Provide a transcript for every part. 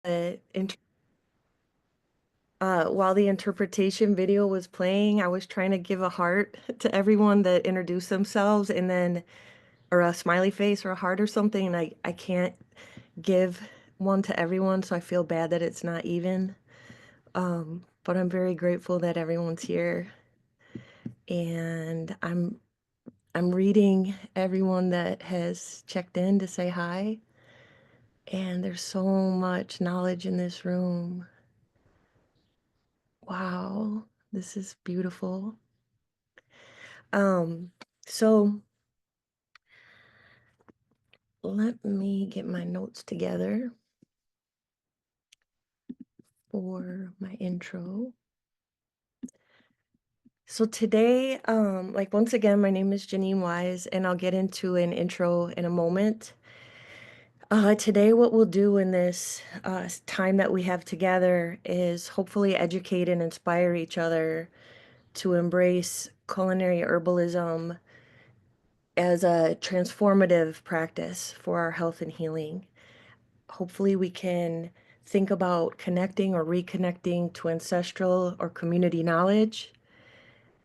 inter while the interpretation video was playing, I was trying to give a heart to everyone that introduced themselves and then, or a smiley face or a heart or something. And I can't give one to everyone, so I feel bad that it's not even. But I'm very grateful that everyone's here. And I'm reading everyone that has checked in to say hi. And there's so much knowledge in this room. Wow, this is beautiful. Um, so let me get my notes together for my intro. So today, like once again, my name is Janine Wise, and I'll get into an intro in a moment. Today, what we'll do in this time that we have together is hopefully educate and inspire each other to embrace culinary herbalism as a transformative practice for our health and healing. Hopefully, we can think about connecting or reconnecting to ancestral or community knowledge.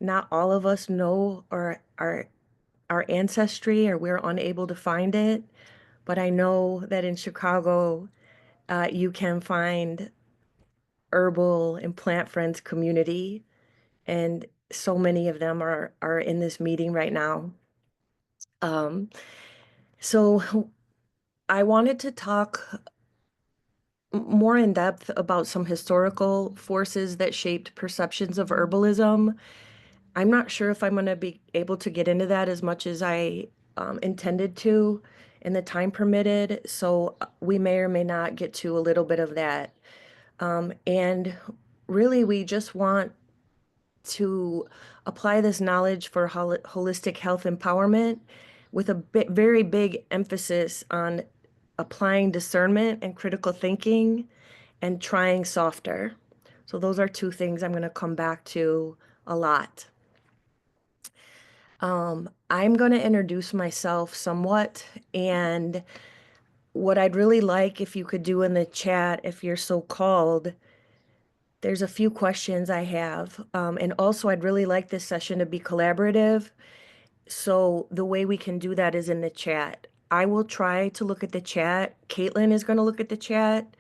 Not all of us know our ancestry, or we're unable to find it, but I know that in Chicago, you can find herbal and plant friends community, and so many of them are in this meeting right now. Um, so I wanted to talk more in depth about some historical forces that shaped perceptions of herbalism. I'm not sure if I'm going to be able to get into that as much as I intended to and the time permitted, so we may or may not get to a little bit of that. And really, we just want to apply this knowledge for holistic health empowerment with a very big emphasis on applying discernment and critical thinking and trying softer. So those are two things I'm going to come back to a lot. I'm going to introduce myself somewhat, and what I'd really like if you could do in the chat, if you're so called, there's a few questions I have. And also, I'd really like this session to be collaborative. So the way we can do that is in the chat. I will try to look at the chat. Caitlin is going to look at the chat.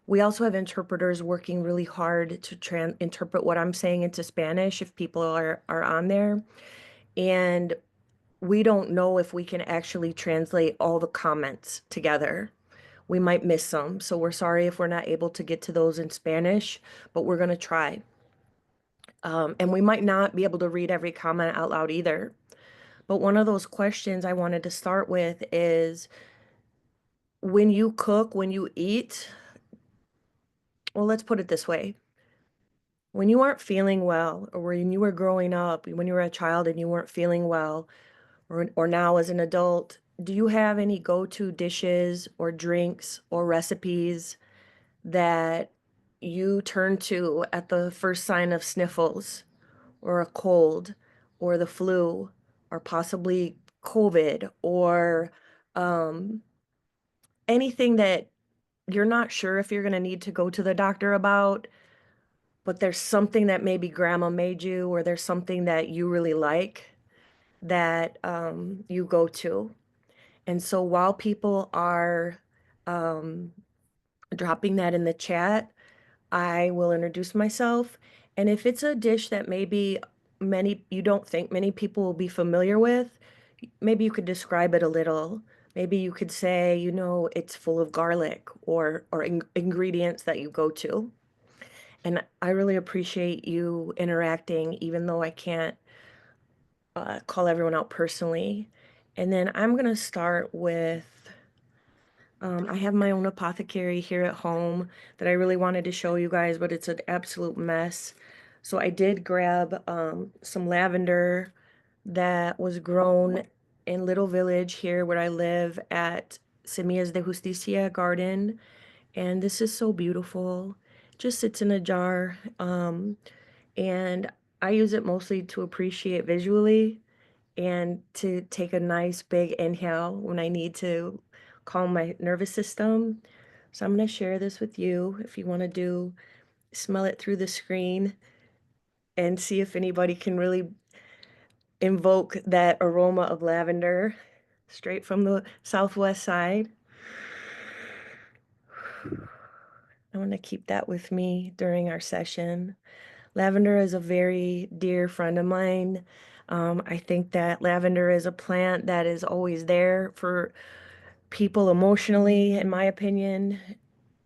We also have interpreters working really hard to interpret what I'm saying into Spanish if people are on there. And we don't know if we can actually translate all the comments together. We might miss some, so we're sorry if we're not able to get to those in Spanish, but we're going to try. And we might not be able to read every comment out loud either. But one of those questions I wanted to start with is when you cook, when you eat, well, let's put it this way. When you aren't feeling well, or when you were growing up, when you were a child and you weren't feeling well, or now as an adult, do you have any go-to dishes or drinks or recipes that you turn to at the first sign of sniffles or a cold or the flu or possibly COVID or um, anything that you're not sure if you're going to need to go to the doctor about, but there's something that maybe grandma made you, or there's something that you really like that you go to. And so while people are um, dropping that in the chat, I will introduce myself. And if it's a dish that maybe you don't think many people will be familiar with, maybe you could describe it a little. Maybe you could say, it's full of garlic or ingredients that you go to. And I really appreciate you interacting, even though I can't call everyone out personally. And then I'm going to start with I have my own apothecary here at home that I really wanted to show you guys, but it's an absolute mess. So I did grab some lavender that was grown in Little Village here where I live at Semillas de Justicia Garden. And this is so beautiful. It just sits in a jar. And I use it mostly to appreciate visually and to take a nice big inhale when I need to calm my nervous system. So I'm going to share this with you if you want to do smell it through the screen and see if anybody can really invoke that aroma of lavender straight from the southwest side. I want to keep that with me during our session. Lavender is a very dear friend of mine. I think that lavender is a plant that is always there for people emotionally, in my opinion.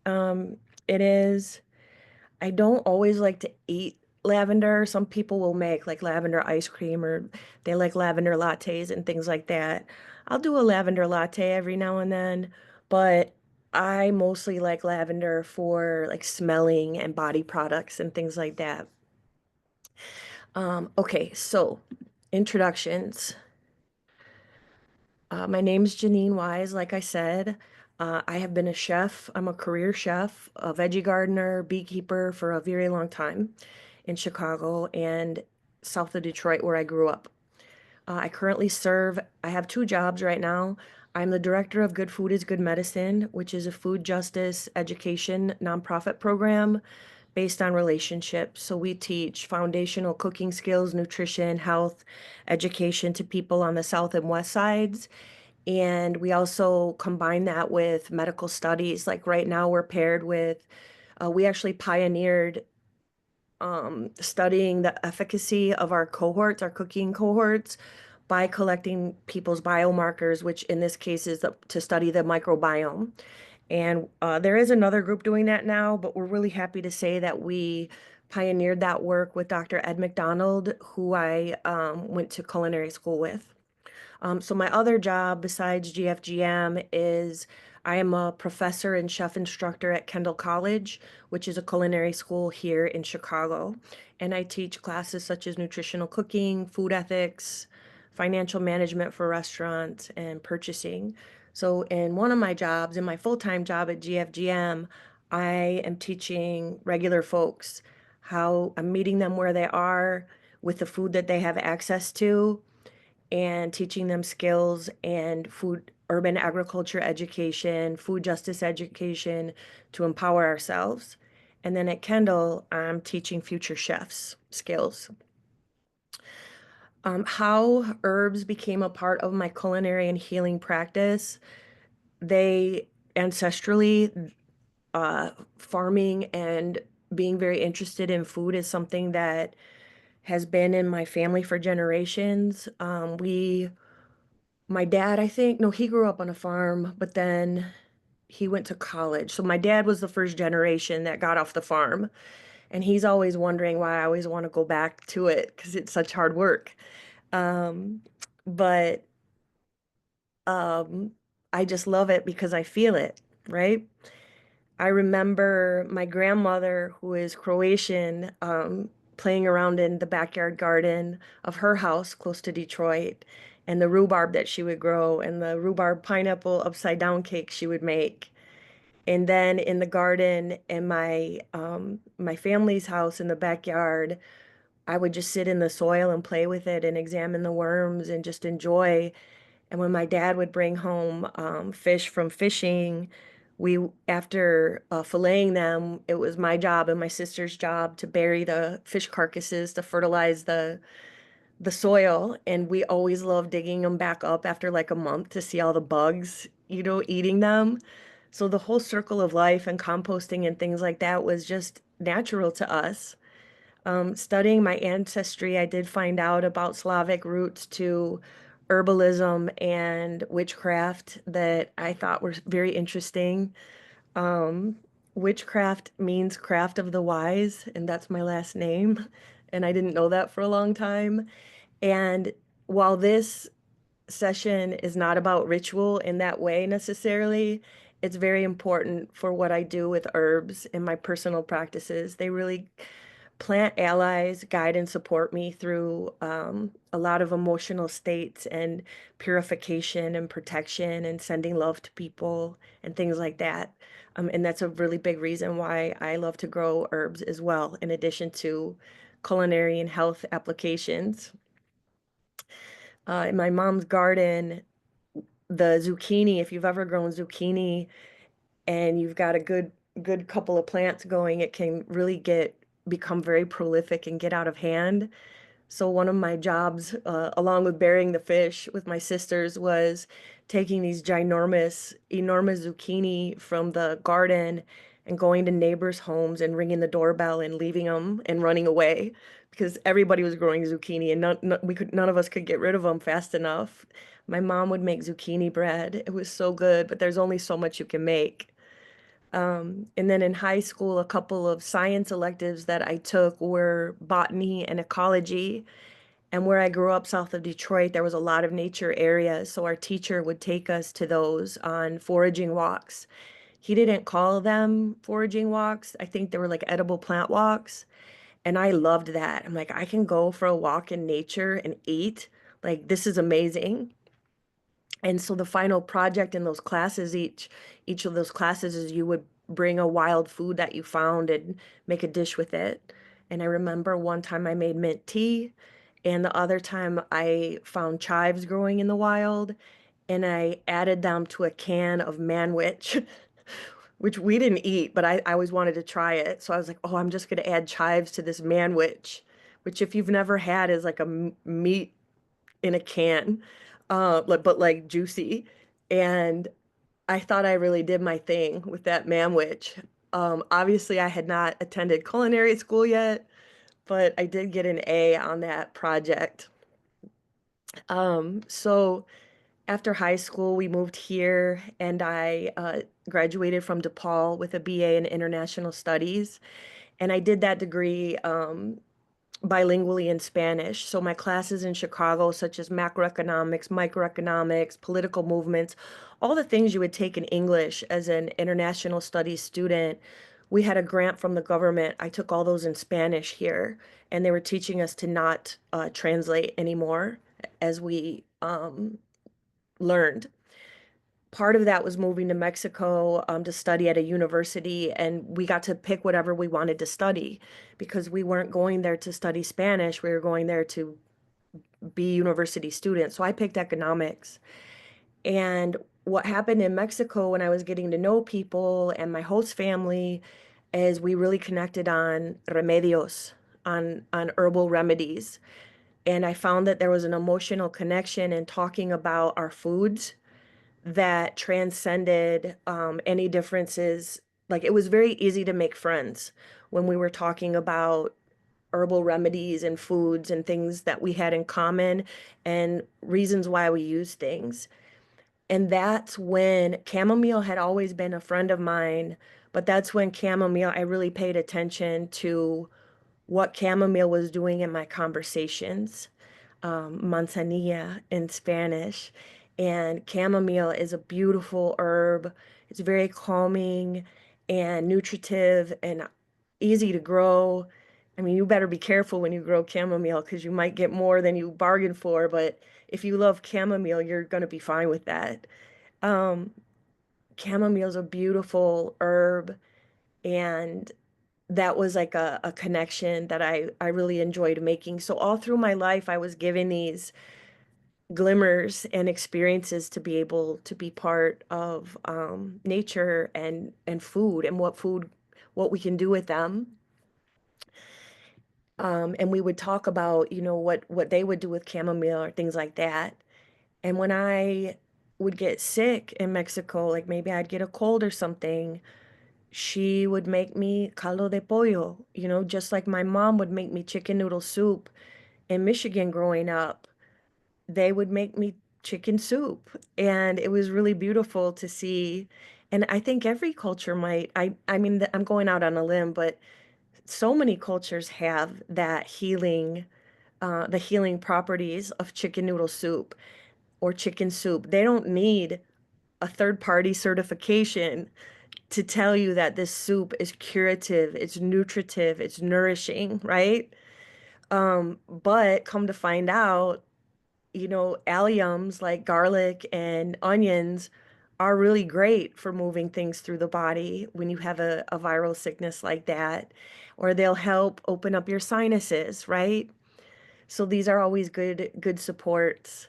Um, it is. I don't always like to eat lavender. Some people will make like lavender ice cream or they like lavender lattes and things like that. I'll do a lavender latte every now and then, but I mostly like lavender for like smelling and body products and things like that. Okay, so introductions. My name's Janine Wise, like I said. I have been a chef. I'm a career chef, a veggie gardener, beekeeper for a very long time in Chicago and south of Detroit, where I grew up. I have two jobs right now. I'm the director of Good Food is Good Medicine, which is a food justice education nonprofit program based on relationships. So we teach foundational cooking skills, nutrition, health, education to people on the south and west sides. And we also combine that with medical studies. Like right now, we're paired with, we actually pioneered studying the efficacy of our cohorts, our cooking cohorts, by collecting people's biomarkers, which in this case is to study the microbiome. And there is another group doing that now, but we're really happy to say that we pioneered that work with Dr. Ed McDonald, who I went to culinary school with. So my other job besides GFGM is I am a professor and chef instructor at Kendall College, which is a culinary school here in Chicago. And I teach classes such as nutritional cooking, food ethics, financial management for restaurants, and purchasing. So in one of my jobs, in my full-time job at GFGM, I am teaching regular folks how I'm meeting them where they are with the food that they have access to and teaching them skills and food, urban agriculture education, food justice education to empower ourselves. And then at Kendall, I'm teaching future chefs skills. How herbs became a part of my culinary and healing practice, they ancestrally, farming and being very interested in food is something that has been in my family for generations. My dad, I think, no, he grew up on a farm, but then he went to college. So my dad was the first generation that got off the farm, and he's always wondering why I always want to go back to it because it's such hard work. Um, but um, I just love it because I feel it, right? I remember my grandmother, who is Croatian, playing around in the backyard garden of her house close to Detroit, and the rhubarb that she would grow, and the rhubarb pineapple upside down cake she would make. And then in the garden in my family's house in the backyard, I would just sit in the soil and play with it and examine the worms and just enjoy. And when my dad would bring home fish from fishing, we, after filleting them, it was my job and my sister's job to bury the fish carcasses to fertilize the soil. And we always loved digging them back up after like a month to see all the bugs, eating them. So the whole circle of life and composting and things like that was just natural to us. Studying my ancestry, I did find out about Slavic roots to herbalism and witchcraft that I thought were very interesting. Um, Witchcraft means craft of the wise, and that's my last name. And I didn't know that for a long time. And while this session is not about ritual in that way necessarily, it's very important for what I do with herbs in my personal practices. They really plant allies guide and support me through a lot of emotional states and purification and protection and sending love to people and things like that. And that's a really big reason why I love to grow herbs as well, in addition to culinary and health applications. In my mom's garden, the zucchini, if you've ever grown zucchini, and you've got a good couple of plants going, it can really get become very prolific and get out of hand. So one of my jobs, along with burying the fish with my sisters, was taking these enormous zucchini from the garden and going to neighbors' homes and ringing the doorbell and leaving them and running away because everybody was growing zucchini and none of us could get rid of them fast enough. My mom would make zucchini bread. It was so good, but there's only so much you can make. And then in high school, a couple of science electives that I took were botany and ecology. And where I grew up south of Detroit, there was a lot of nature areas. So our teacher would take us to those on foraging walks. He didn't call them foraging walks. I think they were like edible plant walks. And I loved that. I'm like, I can go for a walk in nature and eat. Like, this is amazing. And so the final project in those classes, each of those classes is you would bring a wild food that you found and make a dish with it. And I remember one time I made mint tea, and the other time I found chives growing in the wild, and I added them to a can of manwich, which we didn't eat, but I always wanted to try it. So I was like, oh, I'm just gonna add chives to this manwich, which if you've never had is like a meat in a can, but like juicy. And I thought I really did my thing with that manwich. Obviously, I had not attended culinary school yet, but I did get an A on that project. So after high school, we moved here, and I graduated from DePaul with a BA in International Studies. And I did that degree bilingually in Spanish. So my classes in Chicago, such as macroeconomics, microeconomics, political movements, all the things you would take in English as an international studies student, we had a grant from the government. I took all those in Spanish here, and they were teaching us to not translate anymore as we learned. Part of that was moving to Mexico to study at a university, and we got to pick whatever we wanted to study because we weren't going there to study Spanish. We were going there to be university students. So I picked economics. And what happened in Mexico when I was getting to know people and my host family is we really connected on remedios, on herbal remedies. And I found that there was an emotional connection in talking about our foods that transcended any differences. Like it was very easy to make friends when we were talking about herbal remedies and foods and things that we had in common and reasons why we use things. And that's when chamomile had always been a friend of mine, but that's when chamomile, I really paid attention to what chamomile was doing in my conversations, manzanilla in Spanish. And chamomile is a beautiful herb. It's very calming and nutritive and easy to grow. I mean, you better be careful when you grow chamomile because you might get more than you bargained for, but if you love chamomile, you're going to be fine with that. Um, Chamomile is a beautiful herb, and that was like a connection that I really enjoyed making. So all through my life, I was given these glimmers and experiences to be able to be part of nature and food and what we can do with them. And we would talk about, what they would do with chamomile or things like that. And when I would get sick in Mexico, like maybe I'd get a cold or something, she would make me caldo de pollo, just like my mom would make me chicken noodle soup in Michigan growing up. They would make me chicken soup, and it was really beautiful to see. And I think every culture might, I mean, I'm going out on a limb, but so many cultures have that the healing properties of chicken noodle soup or chicken soup. They don't need a third party certification to tell you that this soup is curative, it's nutritive, it's nourishing, right? But come to find out, alliums like garlic and onions are really great for moving things through the body when you have a viral sickness like that, or they'll help open up your sinuses, right? So these are always good supports.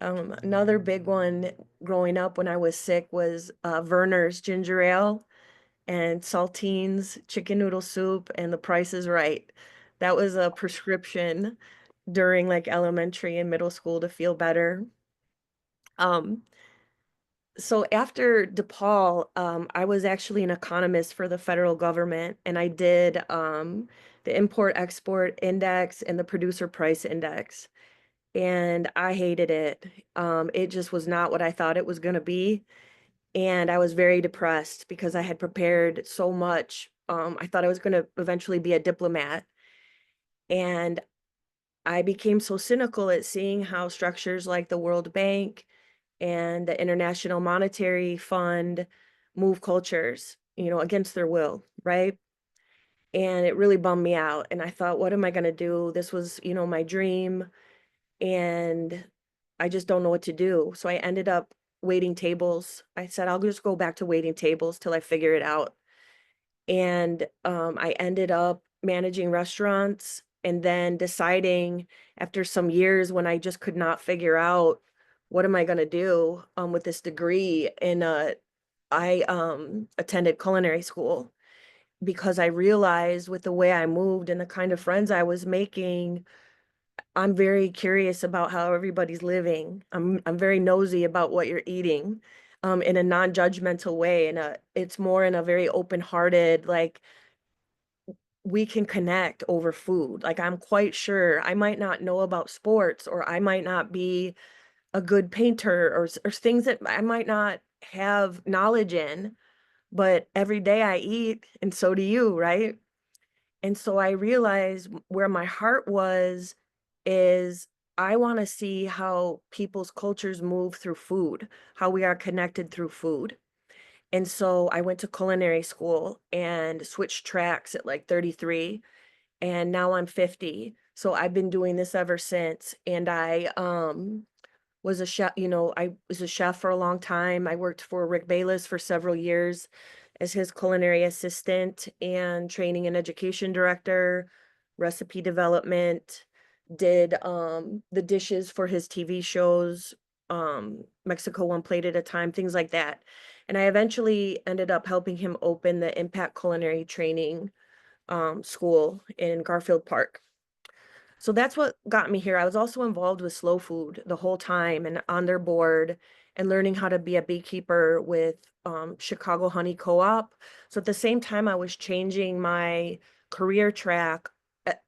Another big one growing up when I was sick was Verner's ginger ale and saltines, chicken noodle soup, and The Price is Right. That was a prescription during like elementary and middle school to feel better. Um, so after DePaul, I was actually an economist for the federal government, and I did the Import-Export Index and the Producer Price Index, and I hated it. It just was not what I thought it was going to be, and I was very depressed because I had prepared so much. I thought I was going to eventually be a diplomat, and I became so cynical at seeing how structures like the World Bank and the International Monetary Fund move cultures, against their will, right? And it really bummed me out. And I thought, what am I going to do? This was, my dream, and I just don't know what to do. So I ended up waiting tables. I said, I'll just go back to waiting tables till I figure it out. And I ended up managing restaurants and then deciding after some years when I just could not figure out what am I going to do with this degree. And I attended culinary school because I realized with the way I moved and the kind of friends I was making, I'm very curious about how everybody's living. I'm very nosy about what you're eating, in a non-judgmental way. And it's more in a very open-hearted, like we can connect over food. Like I'm quite sure I might not know about sports, or I might not be a good painter, or things that I might not have knowledge in, but every day I eat and so do you, right? And so I realized where my heart was is I want to see how people's cultures move through food, how we are connected through food. And so I went to culinary school and switched tracks at like 33, and now I'm 50. So I've been doing this ever since. And I was a chef, I was a chef for a long time. I worked for Rick Bayless for several years as his culinary assistant and training and education director, recipe development, did the dishes for his TV shows, Mexico One Plate at a Time, things like that. And I eventually ended up helping him open the Impact Culinary Training school in Garfield Park. So that's what got me here. I was also involved with Slow Food the whole time and on their board and learning how to be a beekeeper with Chicago Honey Co-op. So at the same time, I was changing my career track.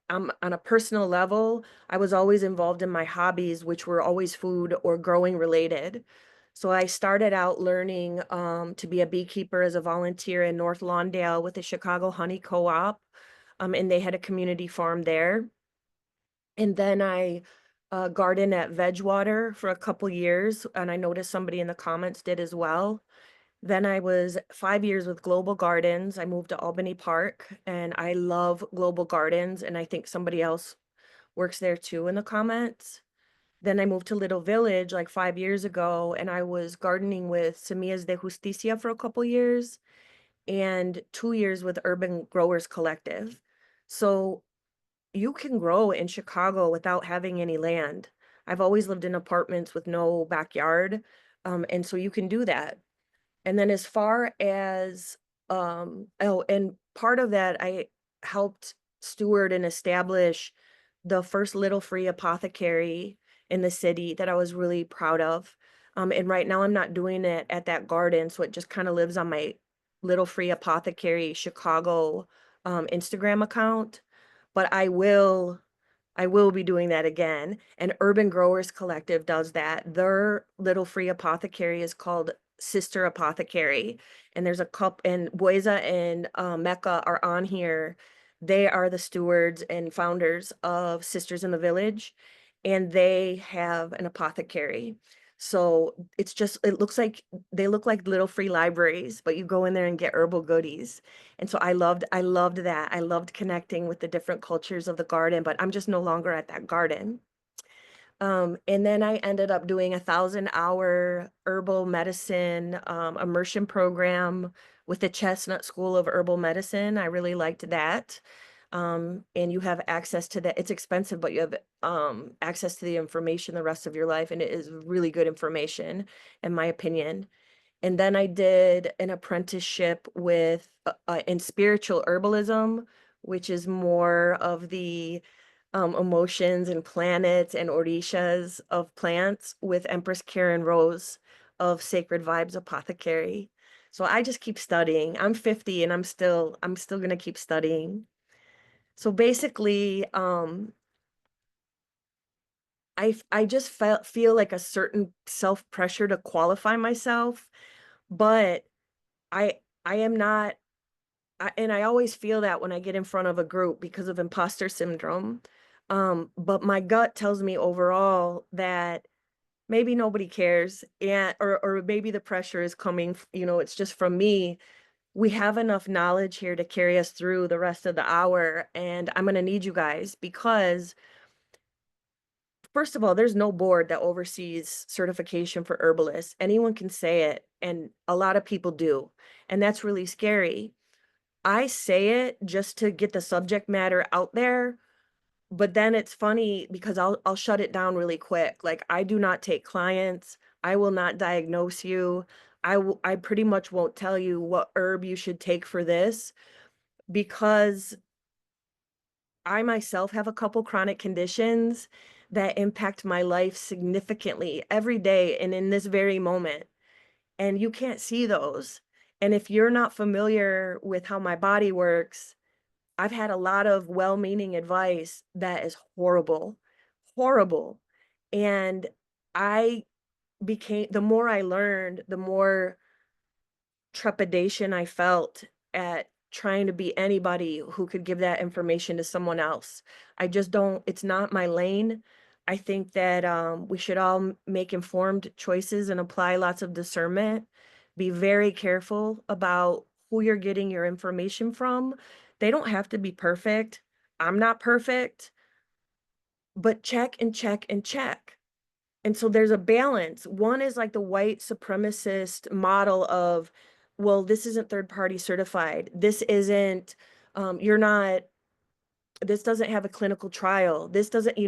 On a personal level, I was always involved in my hobbies, which were always food or growing related. So I started out learning to be a beekeeper as a volunteer in North Lawndale with the Chicago Honey Co-op, and they had a community farm there. And then I gardened at Vedgewater for a couple years, and I noticed somebody in the comments did as well. Then I was 5 years with Global Gardens. I moved to Albany Park, and I love Global Gardens, and I think somebody else works there too in the comments. Then I moved to Little Village like 5 years ago, and I was gardening with Semillas de Justicia for a couple years, and 2 years with Urban Growers Collective. So you can grow in Chicago without having any land. I've always lived in apartments with no backyard, and so you can do that. And then as far as oh, and part of that, I helped steward and establish the first Little Free Apothecary in the city that I was really proud of. And right now I'm not doing it at that garden, so it just kind of lives on my Little Free Apothecary Chicago Instagram account. But I will be doing that again. And Urban Growers Collective does that. Their Little Free Apothecary is called Sister Apothecary. And there's a couple, and Boisa and Mecca are on here. They are the stewards and founders of Sisters in the Village, and they have an apothecary. So it looks like they look like little free libraries, but you go in there and get herbal goodies. And so I loved that. I loved connecting with the different cultures of the garden, but I'm just no longer at that garden. And then I ended up doing 1,000-hour herbal medicine immersion program with the Chestnut School of Herbal Medicine. I really liked that. and you have access to that. It's expensive, but you have access to the information the rest of your life, and it is really good information, in my opinion. And then I did an apprenticeship with in spiritual herbalism, which is more of the emotions and planets and orishas of plants with Empress Karen Rose of Sacred Vibes Apothecary. So I just keep studying. I'm 50 and I'm still gonna keep studying. So basically, I just feel like a certain self pressure to qualify myself, but I am not, and I always feel that when I get in front of a group because of imposter syndrome. But my gut tells me overall that maybe nobody cares, and or maybe the pressure is coming, it's just from me. We have enough knowledge here to carry us through the rest of the hour, and I'm gonna need you guys because first of all, there's no board that oversees certification for herbalists. Anyone can say it, and a lot of people do, and that's really scary. I say it just to get the subject matter out there, but then it's funny because I'll shut it down really quick. Like I do not take clients. I will not diagnose you. I pretty much won't tell you what herb you should take for this because I myself have a couple chronic conditions that impact my life significantly every day and in this very moment. And you can't see those. And if you're not familiar with how my body works, I've had a lot of well-meaning advice that is horrible, horrible. And I the more I learned, the more trepidation I felt at trying to be anybody who could give that information to someone else. I just don't, it's not my lane. I think that we should all make informed choices and apply lots of discernment. Be very careful about who you're getting your information from. They don't have to be perfect. I'm not perfect, but check and check and check. And so there's a balance. One is like the white supremacist model of, well, this isn't third party certified. This isn't, you're not, this doesn't have a clinical trial. This doesn't,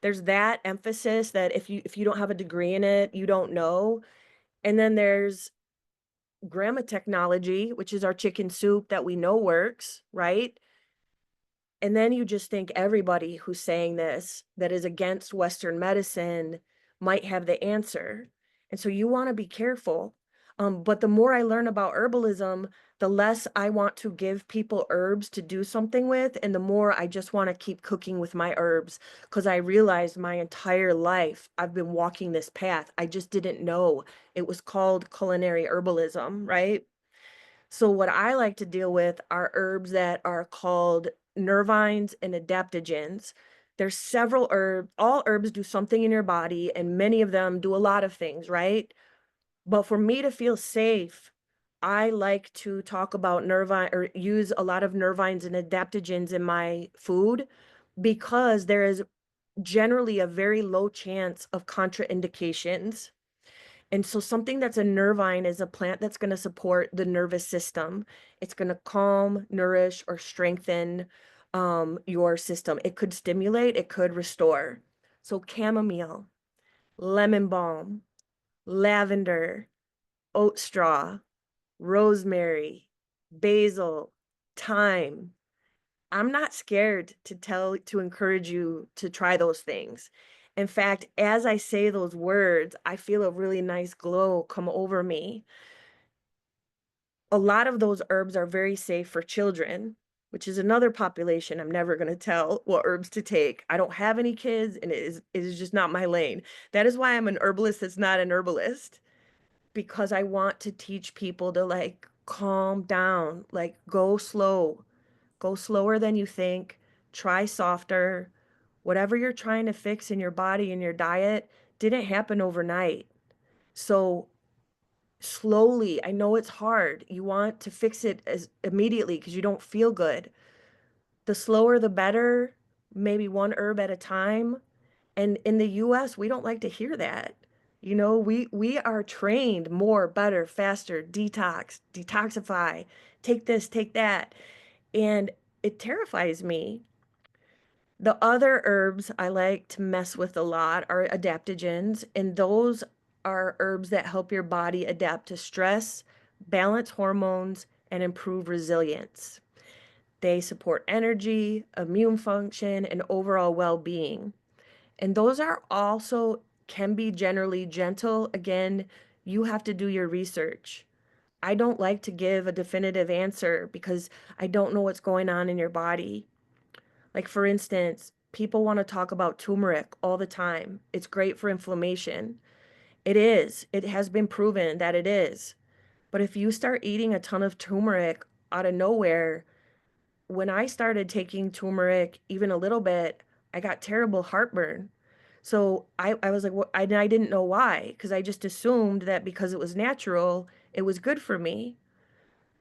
there's that emphasis that if you don't have a degree in it, you don't know. And then there's grandma technology, which is our chicken soup that we know works, right? And then you just think everybody who's saying this that is against Western medicine might have the answer. And so you want to be careful. But the more I learn about herbalism, the less I want to give people herbs to do something with, and the more I just want to keep cooking with my herbs because I realized my entire life I've been walking this path. I just didn't know it was called culinary herbalism, right? So what I like to deal with are herbs that are called nervines and adaptogens. There's several herbs. All herbs do something in your body, and many of them do a lot of things, right? But for me to feel safe, I like to talk about nervine or use a lot of nervines and adaptogens in my food because there is generally a very low chance of contraindications. And so something that's a nervine is a plant that's going to support the nervous system. It's going to calm, nourish, or strengthen your system. It could stimulate, it could restore. So chamomile, lemon balm, lavender, oat straw, rosemary, basil, thyme. I'm not scared to encourage you to try those things. In fact, as I say those words, I feel a really nice glow come over me. A lot of those herbs are very safe for children, which is another population I'm never going to tell what herbs to take. I don't have any kids, and it is just not my lane. That is why I'm an herbalist that's not an herbalist, because I want to teach people to like calm down, like go slow. Go slower than you think. Try softer. Whatever you're trying to fix in your body and your diet didn't happen overnight. So slowly, I know it's hard. You want to fix it as immediately because you don't feel good. The slower the better, maybe one herb at a time. And in the US, we don't like to hear that. We are trained more, better, faster, detox, detoxify, take this, take that. And it terrifies me. The other herbs I like to mess with a lot are adaptogens, and those are herbs that help your body adapt to stress, balance hormones, and improve resilience. They support energy, immune function, and overall well-being. And those are also can be generally gentle. Again, you have to do your research. I don't like to give a definitive answer because I don't know what's going on in your body. Like, for instance, people want to talk about turmeric all the time. It's great for inflammation. It is. It has been proven that it is. But if you start eating a ton of turmeric out of nowhere, when I started taking turmeric even a little bit, I got terrible heartburn. So I was like, what? I didn't know why, because I just assumed that because it was natural, it was good for me.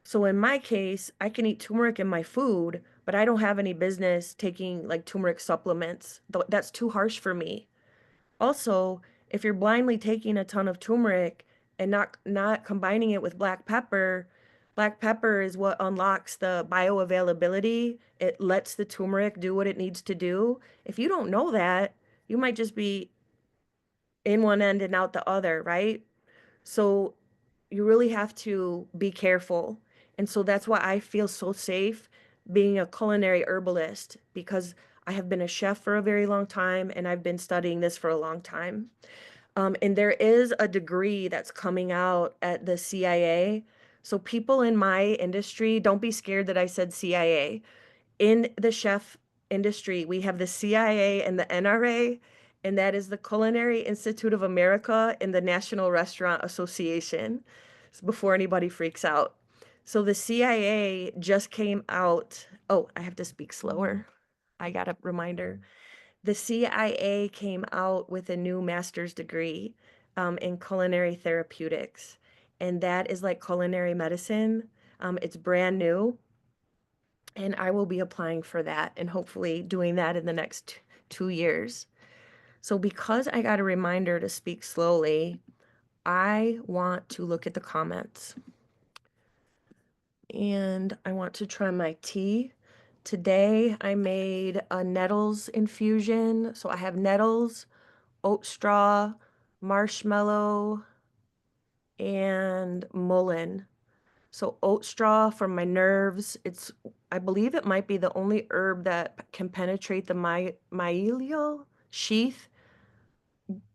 So in my case, I can eat turmeric in my food, but I don't have any business taking like turmeric supplements. That's too harsh for me. Also, if you're blindly taking a ton of turmeric and not combining it with black pepper is what unlocks the bioavailability. It lets the turmeric do what it needs to do. If you don't know that, you might just be in one end and out the other, right? So you really have to be careful. And so that's why I feel so safe being a culinary herbalist because I have been a chef for a very long time and I've been studying this for a long time. And there is a degree that's coming out at the CIA. So people in my industry, don't be scared that I said CIA. In the chef industry, we have the CIA and the NRA, and that is the Culinary Institute of America and the National Restaurant Association, before anybody freaks out. So the CIA just came out. Oh, I have to speak slower. I got a reminder. The CIA came out with a new master's degree in culinary therapeutics, and that is like culinary medicine. It's brand new, and I will be applying for that and hopefully doing that in the next 2 years. So, because I got a reminder to speak slowly, I want to look at the comments and I want to try my tea. Today, I made a nettles infusion. So, I have nettles, oat straw, marshmallow, and mullein. So oat straw for my nerves. I believe it might be the only herb that can penetrate the myelial sheath.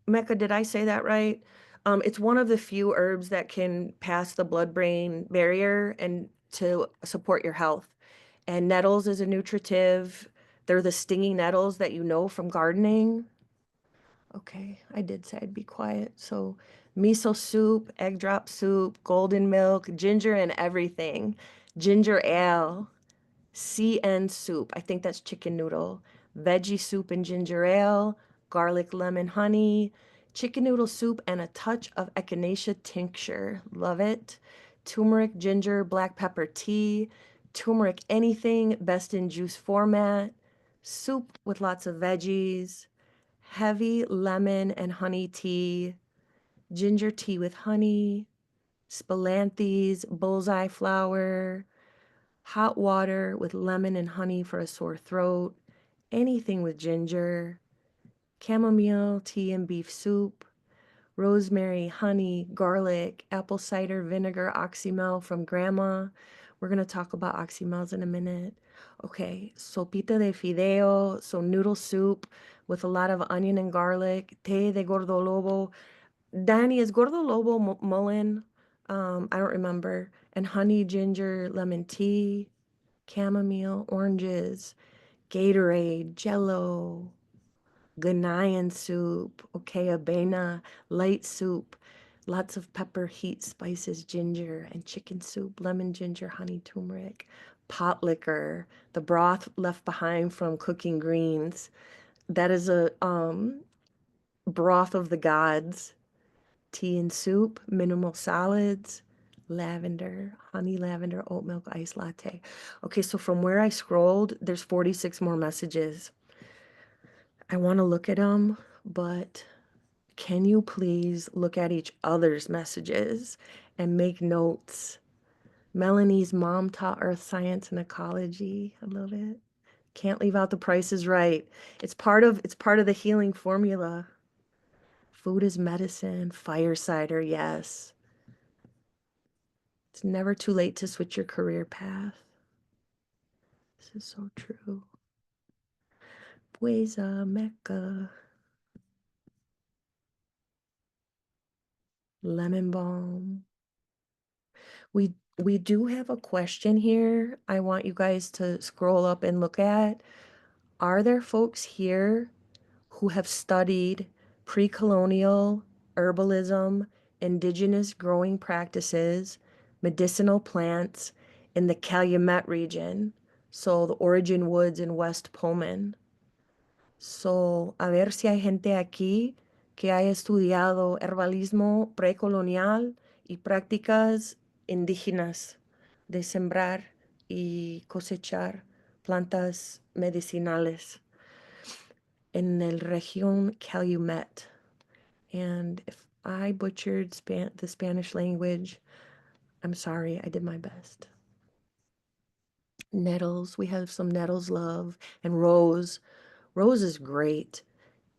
Mecca, did I say that right? It's one of the few herbs that can pass the blood-brain barrier and to support your health. And nettles is a nutritive. They're the stinging nettles that you know from gardening. Okay, I did say I'd be quiet. So, miso soup, egg drop soup, golden milk, ginger and everything, ginger ale, CN soup. I think that's chicken noodle, veggie soup and ginger ale, garlic, lemon, honey, chicken noodle soup, and a touch of echinacea tincture. Love it. Turmeric, ginger, black pepper tea, turmeric anything, best in juice format, soup with lots of veggies, heavy lemon and honey tea, ginger tea with honey, spilanthes, bullseye flower, hot water with lemon and honey for a sore throat, anything with ginger, chamomile tea and beef soup, rosemary, honey, garlic, apple cider vinegar, oxymel from grandma. We're going to talk about oxymels in a minute. Okay, sopita de fideo, so noodle soup with a lot of onion and garlic, té de gordo lobo. Danny, is gordo lobo mullein? I don't remember. And honey, ginger, lemon tea, chamomile, oranges, Gatorade, Jello, Ghanaian soup, okay, Abena, light soup, lots of pepper, heat, spices, ginger, and chicken soup, lemon, ginger, honey, turmeric, pot liquor, the broth left behind from cooking greens. That is a broth of the gods. Tea and soup, minimal solids, lavender, honey lavender, oat milk, iced latte. Okay, so from where I scrolled, there's 46 more messages. I want to look at them, but can you please look at each other's messages and make notes? Melanie's mom taught earth science and ecology. I love it. Can't leave out The Price is Right. It's part of the healing formula. Food is medicine. Firesider, yes. It's never too late to switch your career path. This is so true. Buesa, Mecca, lemon balm. We do have a question here. I want you guys to scroll up and look at. Are there folks here who have studied pre-colonial herbalism, indigenous growing practices, medicinal plants in the Calumet region? So the Origin Woods in West Pullman. So, a ver si hay gente aquí que haya estudiado herbalismo precolonial y prácticas indígenas de sembrar y cosechar plantas medicinales in the región Calumet. And if I butchered the Spanish language, I'm sorry, I did my best. Nettles, we have some nettles love, and rose. Rose is great.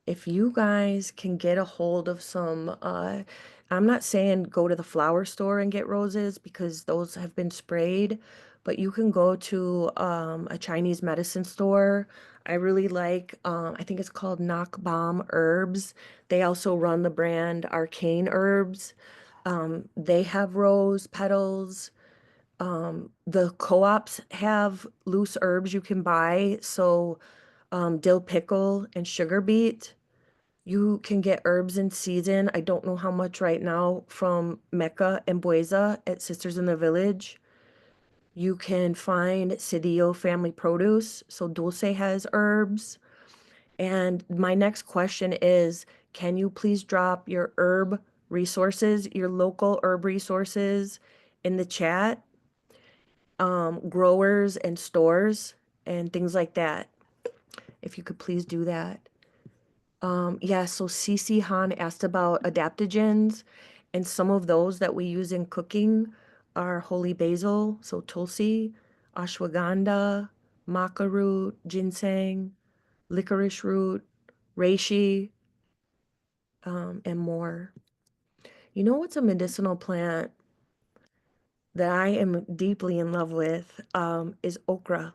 If you guys can get a hold of some, I'm not saying go to the flower store and get roses because those have been sprayed, but you can go to a Chinese medicine store. I really like, I think it's called Knock Bomb Herbs. They also run the brand Arcane Herbs. They have rose petals. The co-ops have loose herbs you can buy. So dill pickle and sugar beet. You can get herbs in season. I don't know how much right now from Mecca and Buesa at Sisters in the Village. You can find Cedillo Family Produce. So Dulce has herbs. And my next question is, can you please drop your herb resources, your local herb resources in the chat? Growers and stores and things like that. If you could please do that. Yeah, so Cece Han asked about adaptogens, and some of those that we use in cooking are holy basil, so tulsi, ashwagandha, maca root, ginseng, licorice root, reishi, and more. You know what's a medicinal plant that I am deeply in love with is okra.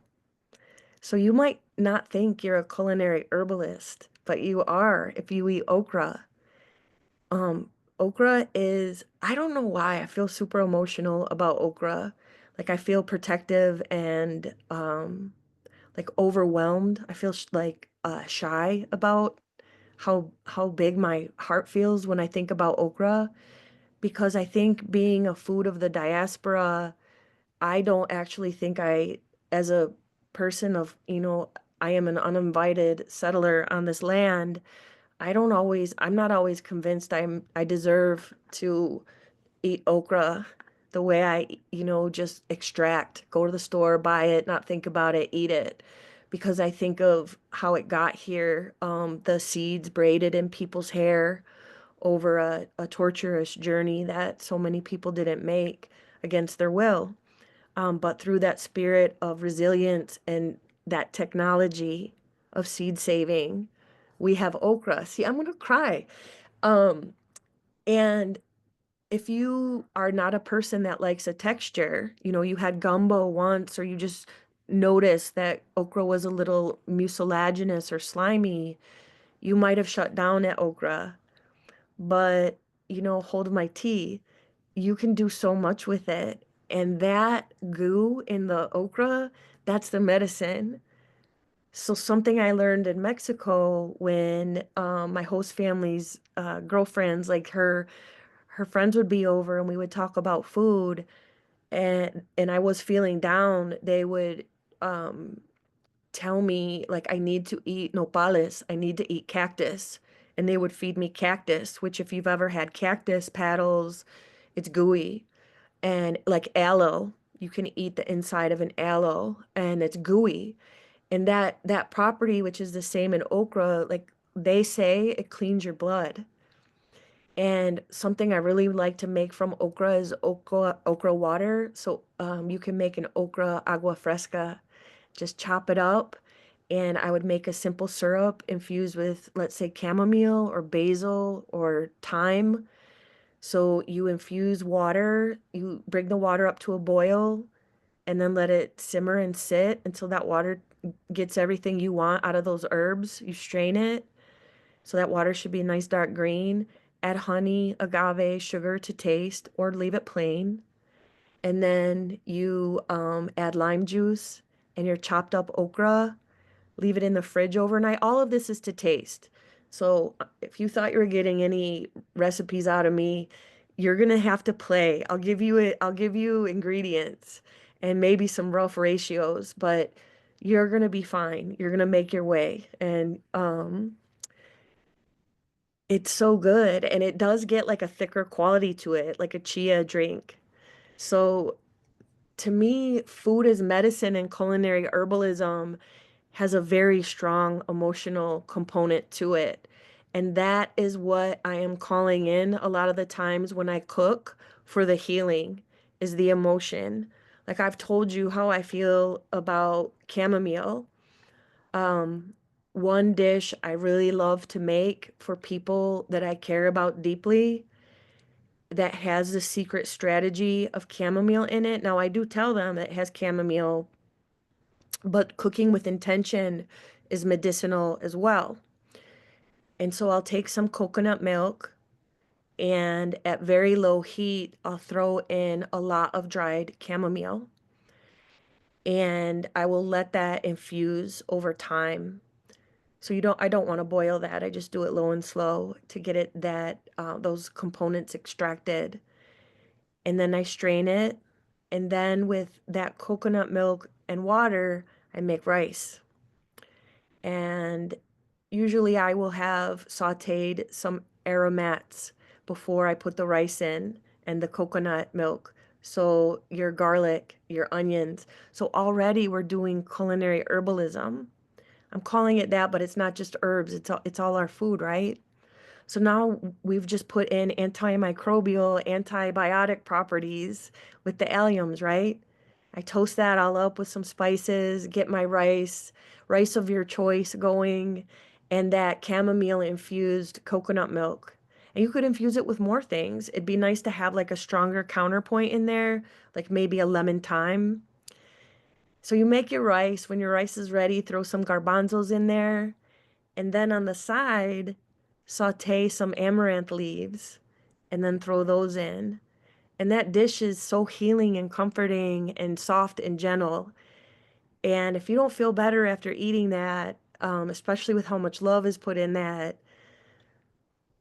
So you might not think you're a culinary herbalist, but you are if you eat okra. Um, Okra is, I don't know why, I feel super emotional about okra. Like I feel protective and like overwhelmed. I feel like shy about how big my heart feels when I think about okra because I think being a food of the diaspora, I don't actually think as a person of, I am an uninvited settler on this land. I'm not always convinced I deserve to eat okra the way just extract, go to the store, buy it, not think about it, eat it. Because I think of how it got here, the seeds braided in people's hair over a torturous journey that so many people didn't make against their will. But through that spirit of resilience and that technology of seed saving, we have okra. See, I'm gonna cry. Um, and if you are not a person that likes a texture, you had gumbo once, or you just noticed that okra was a little mucilaginous or slimy, you might have shut down at okra. But, hold my tea. You can do so much with it. And that goo in the okra, that's the medicine. So something I learned in Mexico when my host family's girlfriends, like her friends would be over and we would talk about food and I was feeling down, they would um, tell me like I need to eat nopales, I need to eat cactus. And they would feed me cactus, which if you've ever had cactus paddles, it's gooey. And like aloe, you can eat the inside of an aloe and it's gooey. And that property, which is the same in okra, like they say it cleans your blood. And something I really like to make from okra is okra water. So you can make an okra agua fresca. Just chop it up, and I would make a simple syrup infused with, let's say, chamomile or basil or thyme. So you infuse water, you bring the water up to a boil, and then let it simmer and sit until that water gets everything you want out of those herbs. You strain it. So that water should be a nice dark green. Add honey, agave, sugar to taste, or leave it plain. And then you add lime juice and your chopped up okra. Leave it in the fridge overnight. All of this is to taste. So if you thought you were getting any recipes out of me, you're gonna have to play. I'll give you ingredients and maybe some rough ratios, but you're gonna be fine. You're gonna make your way. And it's so good, and it does get like a thicker quality to it, like a chia drink. So to me, food as medicine and culinary herbalism has a very strong emotional component to it. And that is what I am calling in a lot of the times when I cook for the healing, is the emotion. Like I've told you how I feel about chamomile. Um, One dish I really love to make for people that I care about deeply that has the secret strategy of chamomile in it. Now, I do tell them it has chamomile, but cooking with intention is medicinal as well. And so I'll take some coconut milk, and at very low heat, I'll throw in a lot of dried chamomile, and I will let that infuse over time. So I don't want to boil that. I just do it low and slow to get it that those components extracted. And then I strain it. And then with that coconut milk and water, I make rice. And usually I will have sauteed some aromats before I put the rice in and the coconut milk. So your garlic, your onions. So already we're doing culinary herbalism. I'm calling it that, but it's not just herbs. It's all our food, right? So now we've just put in antimicrobial, antibiotic properties with the alliums, right? I toast that all up with some spices, get my rice of your choice going, and that chamomile infused coconut milk. And you could infuse it with more things. It'd be nice to have like a stronger counterpoint in there, like maybe a lemon thyme. So you make your rice. When your rice is ready, throw some garbanzos in there. And then on the side, saute some amaranth leaves and then throw those in. And that dish is so healing and comforting and soft and gentle. And if you don't feel better after eating that, especially with how much love is put in that,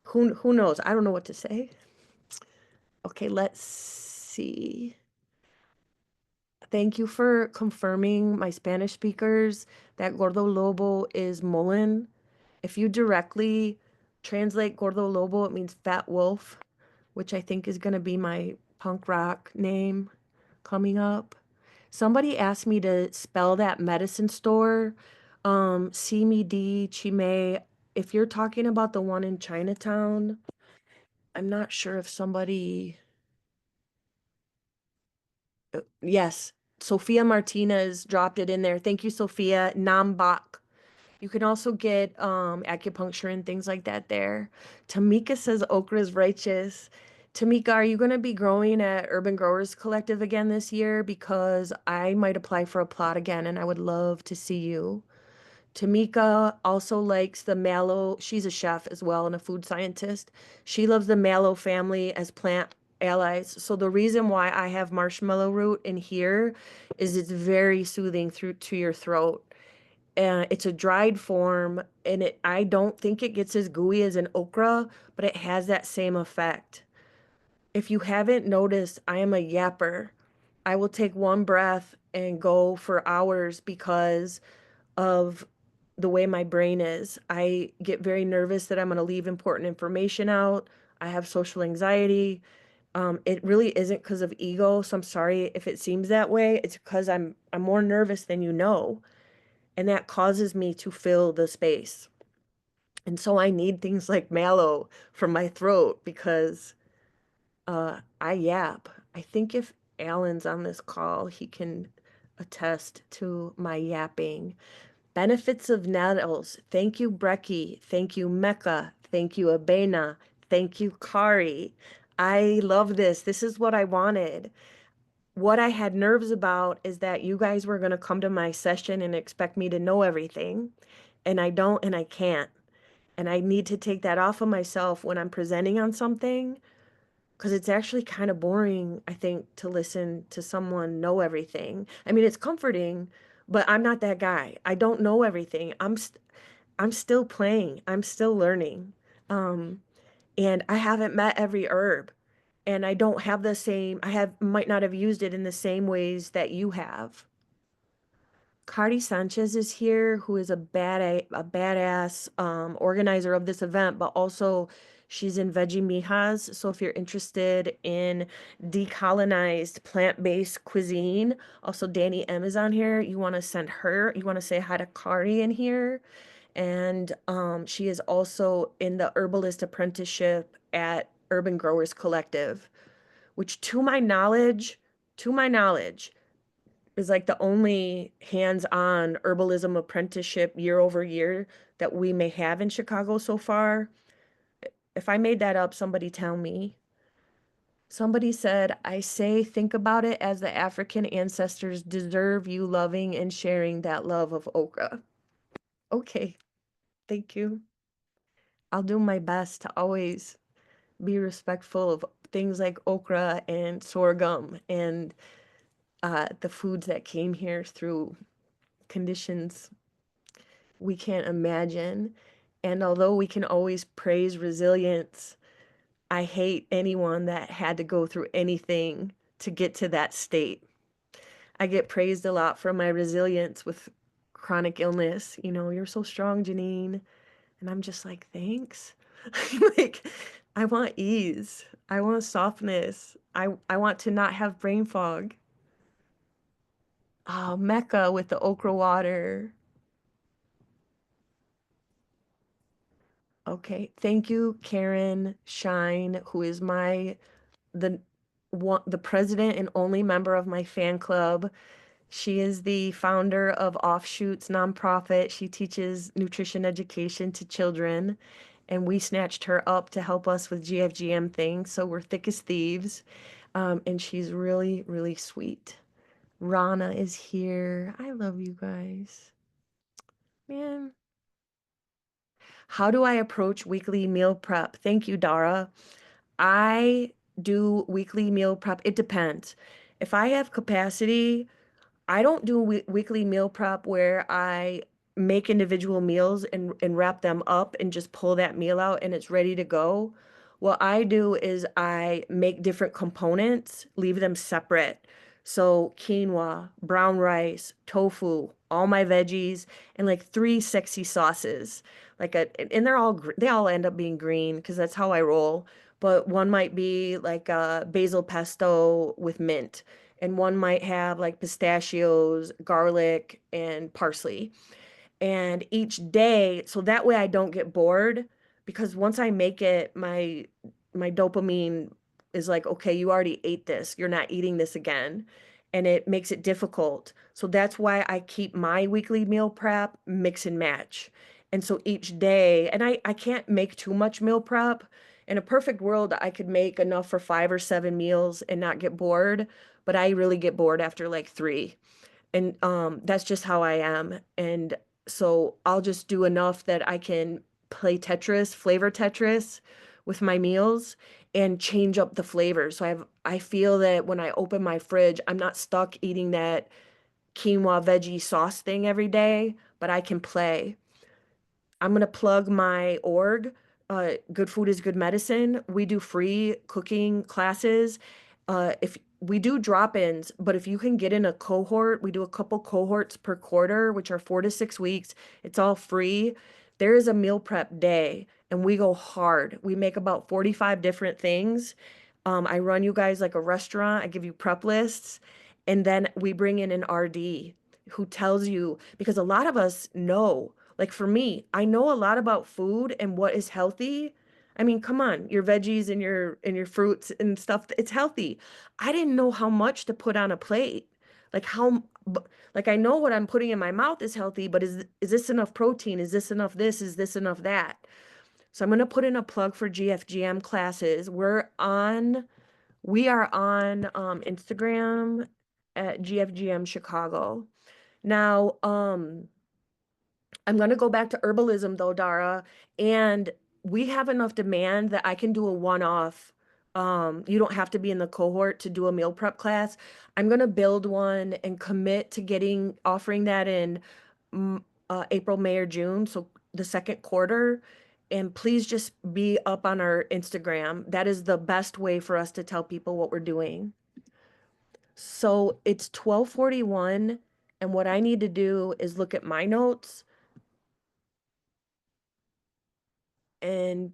who knows? I don't know what to say. Okay, let's see. Thank you for confirming my Spanish speakers that Gordo Lobo is Mullen. If you directly translate Gordo Lobo, it means fat wolf, which I think is going to be my punk rock name coming up. Somebody asked me to spell that medicine store, CMD Chime. If you're talking about the one in Chinatown, I'm not sure if somebody, yes, Sophia Martinez dropped it in there. Thank you, Sophia. Nambak. You can also get acupuncture and things like that there. Tamika says okra is righteous. Tamika, are you going to be growing at Urban Growers Collective again this year? Because I might apply for a plot again and I would love to see you. Tamika also likes the mallow. She's a chef as well and a food scientist. She loves the mallow family as plant allies. So the reason why I have marshmallow root in here is it's very soothing through to your throat. It's a dried form, and I don't think it gets as gooey as an okra, but it has that same effect. If you haven't noticed, I am a yapper. I will take one breath and go for hours because of the way my brain is. I get very nervous that I'm going to leave important information out. I have social anxiety. It really isn't because of ego, so I'm sorry if it seems that way. It's because I'm more nervous than you know, and that causes me to fill the space. And so I need things like mallow for my throat because I yap. I think if Alan's on this call, he can attest to my yapping. Benefits of nettles. Thank you, Brecky. Thank you, Mecca. Thank you, Abena. Thank you, Kari. I love this. This is what I wanted. What I had nerves about is that you guys were going to come to my session and expect me to know everything, and I don't and I can't. And I need to take that off of myself when I'm presenting on something because it's actually kind of boring, I think, to listen to someone know everything. I mean, it's comforting, but I'm not that guy. I don't know everything. I'm still playing. I'm still learning. Um, and I haven't met every herb. And I don't have the same, I have might not have used it in the same ways that you have. Cardi Sanchez is here, who is a badass organizer of this event, but also she's in Veggie Mijas. So if you're interested in decolonized plant-based cuisine, also Danny M is on here. You want to send her, you want to say hi to Cardi in here. And she is also in the herbalist apprenticeship at Urban Growers Collective, which to my knowledge, is like the only hands-on herbalism apprenticeship year over year that we may have in Chicago so far. If I made that up, somebody tell me. Somebody said, I say, think about it as the African ancestors deserve you loving and sharing that love of okra. Okay, thank you. I'll do my best to always be respectful of things like okra and sorghum and the foods that came here through conditions we can't imagine. And although we can always praise resilience, I hate anyone that had to go through anything to get to that state. I get praised a lot for my resilience with chronic illness. You know, you're so strong, Janine. And I'm just like, thanks. Like, I want ease. I want softness. I want to not have brain fog. Oh, Mecca with the okra water. Okay. Thank you, Karen Shine, who is the the president and only member of my fan club. She is the founder of Offshoots nonprofit. She teaches nutrition education to children, and we snatched her up to help us with GFGM things. So we're thick as thieves, and she's really, really sweet. Rana is here. I love you guys. Man, how do I approach weekly meal prep? Thank you, Dara. I do weekly meal prep. It depends. If I have capacity, I don't do weekly meal prep where I make individual meals and wrap them up and just pull that meal out and it's ready to go. What I do is I make different components, leave them separate. So quinoa, brown rice, tofu, all my veggies, and like three sexy sauces. And they all end up being green because that's how I roll. But one might be like a basil pesto with mint, and one might have like pistachios, garlic, and parsley. And each day, so that way I don't get bored because once I make it, my dopamine is like, okay, you already ate this. You're not eating this again. And it makes it difficult. So that's why I keep my weekly meal prep mix and match. And so each day, and I can't make too much meal prep. In a perfect world, I could make enough for 5 or 7 meals and not get bored, but I really get bored after like three. And that's just how I am. And so I'll just do enough that I can play Tetris, flavor Tetris with my meals and change up the flavors. So I feel that when I open my fridge, I'm not stuck eating that quinoa veggie sauce thing every day, but I can play. I'm gonna plug my org. Good Food is Good Medicine. We do free cooking classes. If we do drop-ins, but if you can get in a cohort, we do a couple cohorts per quarter, which are 4 to 6 weeks. It's all free. There is a meal prep day, and we go hard. We make about 45 different things. I run you guys like a restaurant. I give you prep lists, and then we bring in an RD who tells you, because a lot of us know. Like for me, I know a lot about food and what is healthy. I mean, come on, your veggies and your fruits and stuff, it's healthy. I didn't know how much to put on a plate. Like like I know what I'm putting in my mouth is healthy, but is this enough protein? Is this enough this? Is this enough that? So I'm going to put in a plug for GFGM classes. We are on Instagram at GFGM Chicago. Now, I'm going to go back to herbalism though, Dara, and we have enough demand that I can do a one-off. You don't have to be in the cohort to do a meal prep class. I'm going to build one and commit to offering that in April, May, or June, so the second quarter. And please just be up on our Instagram. That is the best way for us to tell people what we're doing. So it's 12:41, and what I need to do is look at my notes and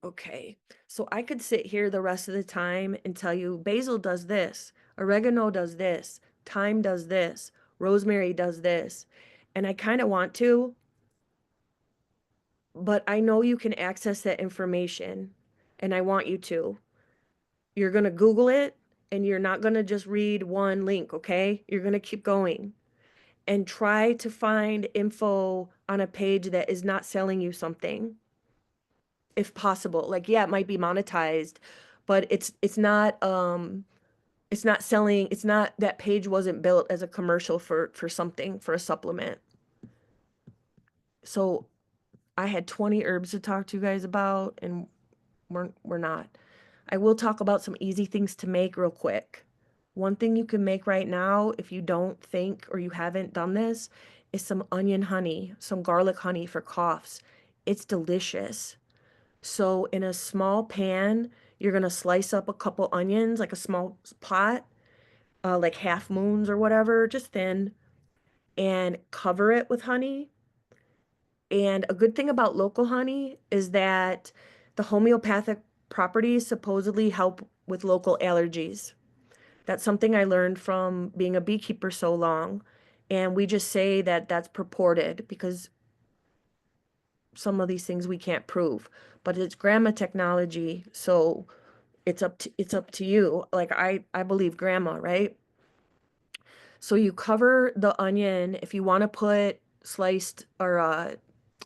okay. So I could sit here the rest of the time and tell you basil does this, oregano does this, thyme does this, rosemary does this. And I kind of want to, but I know you can access that information and I want you to. You're going to Google it and you're not going to just read one link, okay? You're going to keep going and try to find info on a page that is not selling you something if possible. Like, yeah, it might be monetized, but it's not selling, it's not that page wasn't built as a commercial for something, for a supplement. So I had 20 herbs to talk to you guys about, and we're not. I will talk about some easy things to make real quick. One thing you can make right now, if you don't think or you haven't done this, is some onion honey, some garlic honey for coughs. It's delicious. So in a small pan, you're gonna slice up a couple onions, like a small pot, like half moons or whatever, just thin, and cover it with honey. And a good thing about local honey is that the homeopathic properties supposedly help with local allergies. That's something I learned from being a beekeeper so long. And we just say that that's purported because some of these things we can't prove. But it's grandma technology, so it's up to you. Like I believe grandma, right? So you cover the onion if you want to put sliced or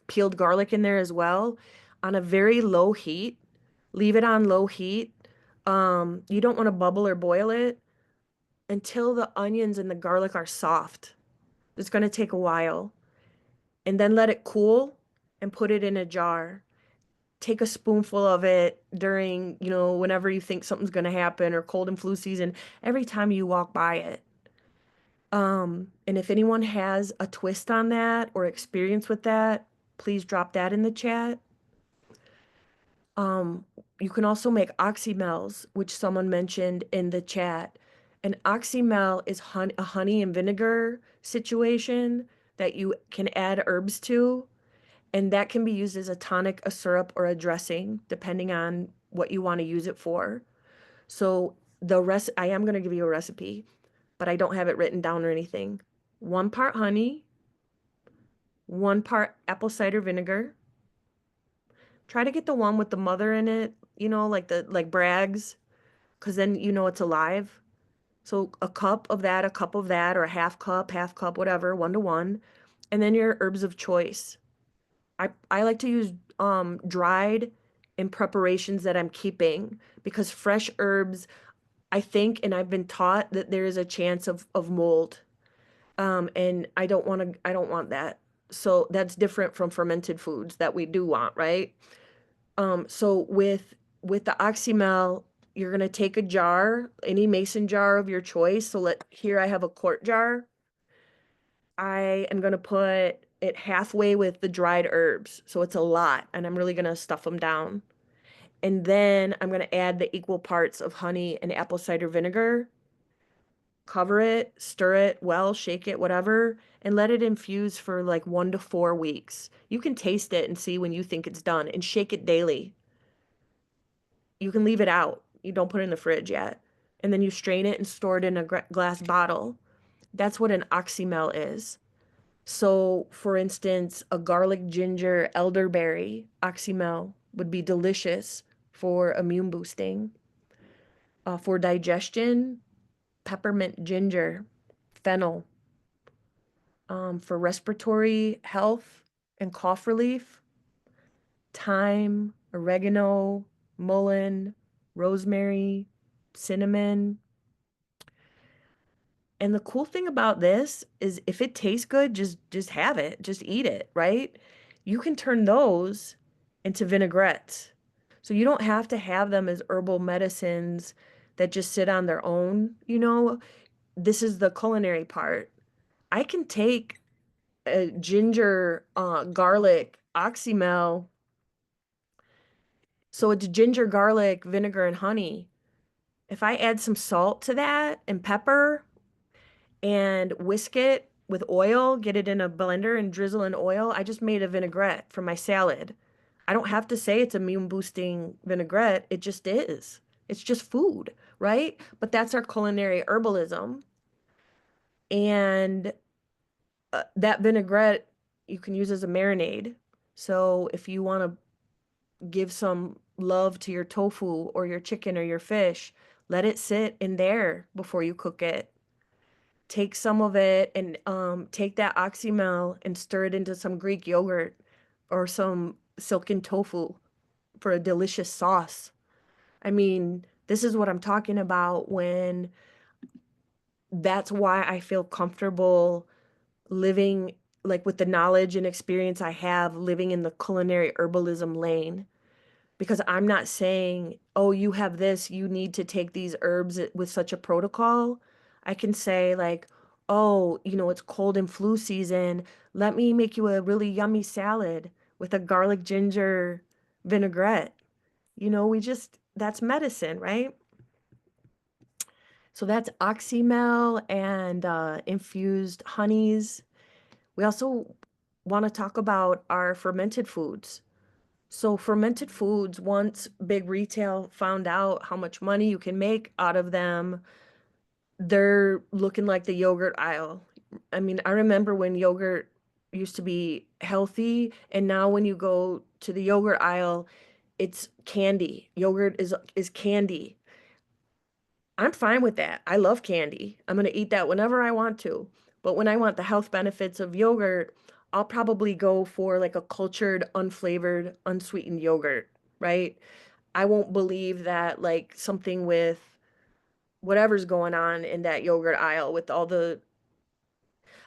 peeled garlic in there as well on a very low heat. Leave it on low heat. You don't want to bubble or boil it until the onions and the garlic are soft. It's going to take a while. And then let it cool and put it in a jar. Take a spoonful of it during, whenever you think something's going to happen or cold and flu season, every time you walk by it. And if anyone has a twist on that or experience with that, please drop that in the chat. Um, you can also make oxymels, which someone mentioned in the chat. An oxymel is a honey and vinegar situation that you can add herbs to, and that can be used as a tonic, a syrup, or a dressing, depending on what you want to use it for. So I am going to give you a recipe, but I don't have it written down or anything. 1 part honey, 1 part apple cider vinegar. Try to get the one with the mother in it, like Bragg's, because then you know it's alive. So a cup of that, or a half cup, whatever, 1 to 1. And then your herbs of choice. I like to use dried in preparations that I'm keeping because fresh herbs, I think, and I've been taught that there is a chance of mold. And I don't want that. So that's different from fermented foods that we do want, right? So with the Oxymel, you're gonna take a jar, any mason jar of your choice. So here I have a quart jar. I am gonna put it halfway with the dried herbs. So it's a lot, and I'm really gonna stuff them down. And then I'm gonna add the equal parts of honey and apple cider vinegar. Cover it, stir it well, shake it, whatever, and let it infuse for like 1 to 4 weeks. You can taste it and see when you think it's done and shake it daily. You can leave it out. You don't put it in the fridge yet. And then you strain it and store it in a glass bottle. That's what an oxymel is. So, for instance, a garlic ginger elderberry oxymel would be delicious for immune boosting. For digestion, peppermint ginger, fennel. For respiratory health and cough relief, thyme, oregano, mullein, rosemary, cinnamon. And the cool thing about this is if it tastes good, just have it. Just eat it, right? You can turn those into vinaigrettes. So you don't have to have them as herbal medicines that just sit on their own, you know? This is the culinary part. I can take a ginger garlic oxymel. So it's ginger, garlic, vinegar, and honey. If I add some salt to that and pepper and whisk it with oil, get it in a blender and drizzle in oil, I just made a vinaigrette for my salad. I don't have to say it's immune boosting vinaigrette. It just is. It's just food, right? But that's our culinary herbalism. And that vinaigrette you can use as a marinade. So if you want to give some love to your tofu or your chicken or your fish, let it sit in there before you cook it. Take some of it and take that oxymel and stir it into some Greek yogurt or some silken tofu for a delicious sauce. I mean, this is what I'm talking about when that's why I feel comfortable living like with the knowledge and experience I have living in the culinary herbalism lane. Because I'm not saying, oh, you have this, you need to take these herbs with such a protocol. I can say, like, oh, it's cold and flu season. Let me make you a really yummy salad with a garlic ginger vinaigrette. That's medicine, right? So that's oxymel and infused honeys. We also want to talk about our fermented foods. So fermented foods, once big retail found out how much money you can make out of them, they're looking like the yogurt aisle. I mean, I remember when yogurt used to be healthy, and now when you go to the yogurt aisle, it's candy. Yogurt is candy. I'm fine with that. I love candy. I'm going to eat that whenever I want to. But when I want the health benefits of yogurt, I'll probably go for like a cultured, unflavored, unsweetened yogurt, right? I won't believe that like something with whatever's going on in that yogurt aisle with all the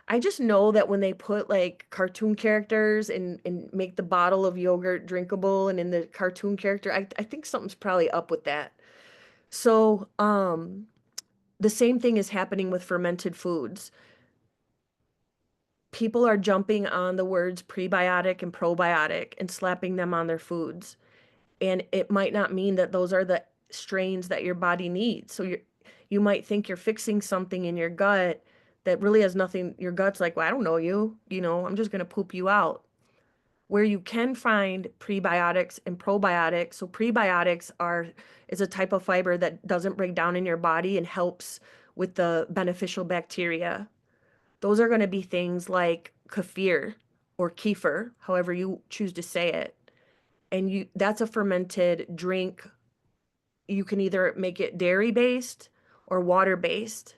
I just know that when they put like cartoon characters and make the bottle of yogurt drinkable and in the cartoon character, I think something's probably up with that. So, the same thing is happening with fermented foods. People are jumping on the words prebiotic and probiotic and slapping them on their foods. And it might not mean that those are the strains that your body needs. So you might think you're fixing something in your gut that really has nothing. Your gut's like, well, I don't know you, I'm just going to poop you out. Where you can find prebiotics and probiotics. So prebiotics is a type of fiber that doesn't break down in your body and helps with the beneficial bacteria. Those are going to be things like kefir or kefir, however you choose to say it. And that's a fermented drink. You can either make it dairy based or water based.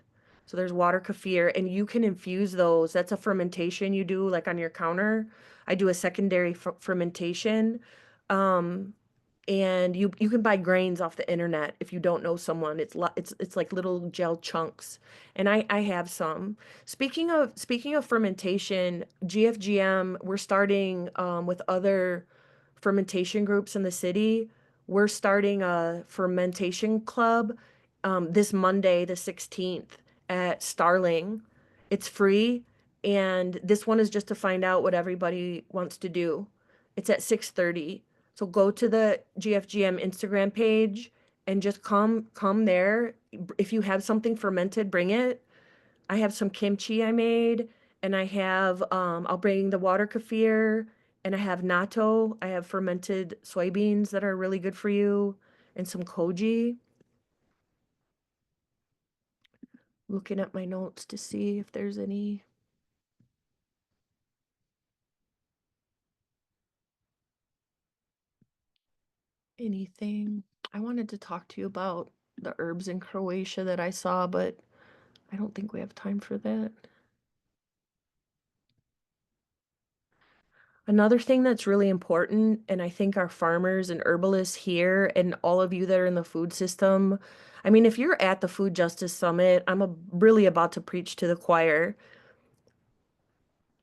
So there's water kefir, and you can infuse those. That's a fermentation you do like on your counter. I do a secondary fermentation. Um, and you can buy grains off the internet if you don't know someone. It's like little gel chunks, and I have some. Speaking of fermentation, GFGM, we're starting with other fermentation groups in the city. We're starting a fermentation club this Monday, the 16th at Starling. It's free, and this one is just to find out what everybody wants to do. It's at 6:30. So go to the GFGM Instagram page and just come there. If you have something fermented, bring it. I have some kimchi I made, and I'll bring the water kefir, and I have natto. I have fermented soybeans that are really good for you, and some koji. Looking at my notes to see if there's any. anything. I wanted to talk to you about the herbs in Croatia that I saw, but I don't think we have time for that. Another thing that's really important, and I think our farmers and herbalists here and all of you that are in the food system, I mean, if you're at the Food Justice Summit, really about to preach to the choir.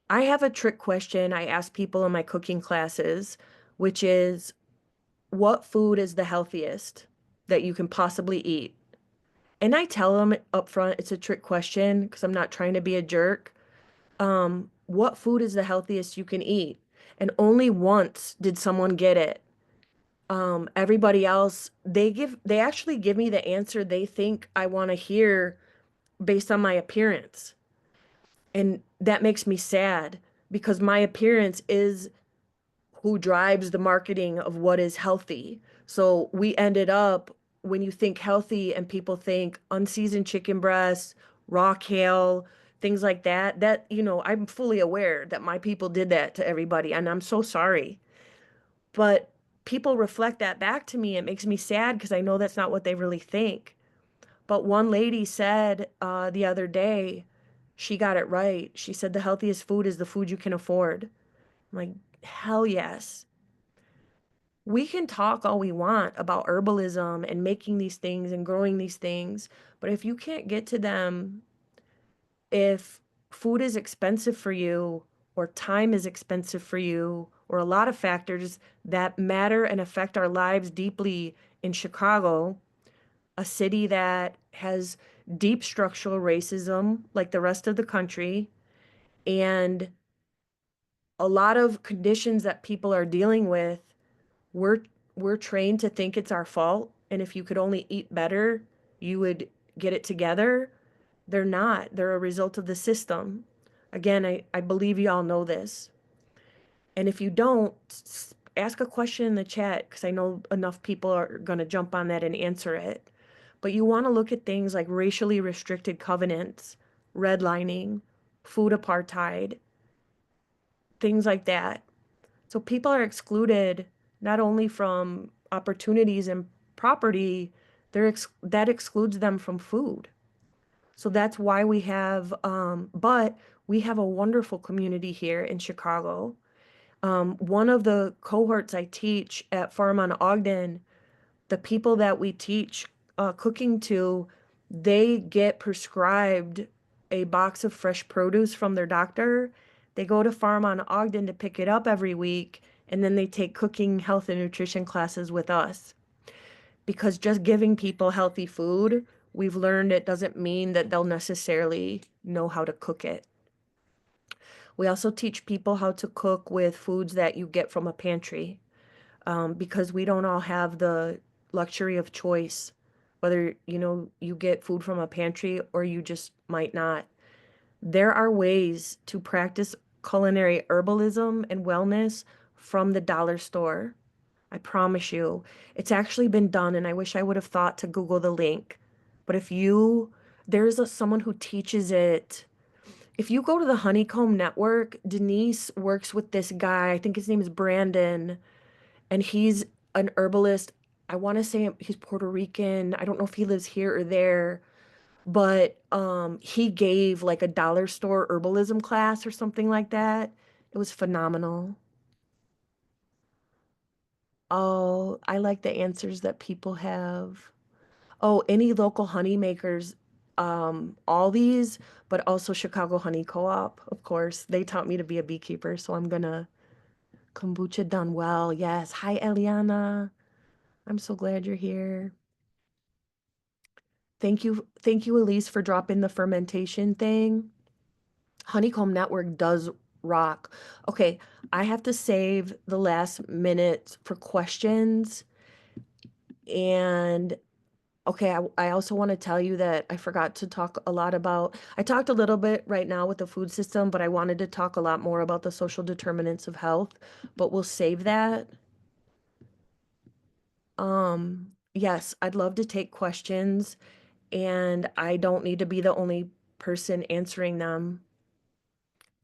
I have a trick question I ask people in my cooking classes, which is, what food is the healthiest that you can possibly eat? And I tell them up front it's a trick question because I'm not trying to be a jerk. What food is the healthiest you can eat? And only once did someone get it. Everybody else, they actually give me the answer they think I want to hear based on my appearance. And that makes me sad because my appearance is who drives the marketing of what is healthy. So we ended up, when you think healthy and people think unseasoned chicken breasts, raw kale, things like that, I'm fully aware that my people did that to everybody, and I'm so sorry. But people reflect that back to me. It makes me sad because I know that's not what they really think. But one lady said the other day, she got it right. She said the healthiest food is the food you can afford. I'm like, hell yes. We can talk all we want about herbalism and making these things and growing these things, but if you can't get to them, if food is expensive for you, or time is expensive for you, or a lot of factors that matter and affect our lives deeply in Chicago, a city that has deep structural racism like the rest of the country, and a lot of conditions that people are dealing with, we're we're trained to think it's our fault, and if you could only eat better, you would get it together. They're not. They're a result of the system. Again, I believe you all know this. And if you don't, ask a question in the chat because I know enough people are going to jump on that and answer it. But you want to look at things like racially restricted covenants, redlining, food apartheid, things like that. So people are excluded not only from opportunities and property, that excludes them from food. So that's why but we have a wonderful community here in Chicago. One of the cohorts I teach at Farm on Ogden, the people that we teach cooking to, they get prescribed a box of fresh produce from their doctor. They go to Farm on Ogden to pick it up every week, and then they take cooking, health, and nutrition classes with us. Because just giving people healthy food, we've learned it doesn't mean that they'll necessarily know how to cook it. We also teach people how to cook with foods that you get from a pantry, because we don't all have the luxury of choice, whether you get food from a pantry or you just might not. There are ways to practice culinary herbalism and wellness from the dollar store. I promise you, it's actually been done, and I wish I would have thought to Google the link. But someone who teaches it. If you go to the Honeycomb Network, Denise works with this guy. I think his name is Brandon, and he's an herbalist. I want to say he's Puerto Rican. I don't know if he lives here or there, but he gave like a dollar store herbalism class or something like that. It was phenomenal. Oh, I like the answers that people have. Oh, any local honey makers, all these, but also Chicago Honey Co-op, of course. They taught me to be a beekeeper, so I'm gonna kombucha done well. Yes. Hi, Eliana. I'm so glad you're here. Thank you, Elise, for dropping the fermentation thing. Honeycomb Network does rock. Okay, I have to save the last minute for questions. And okay, I also want to tell you that I forgot to talk a lot about, I talked a little bit right now with the food system, but I wanted to talk a lot more about the social determinants of health, but we'll save that. Yes, I'd love to take questions, and I don't need to be the only person answering them.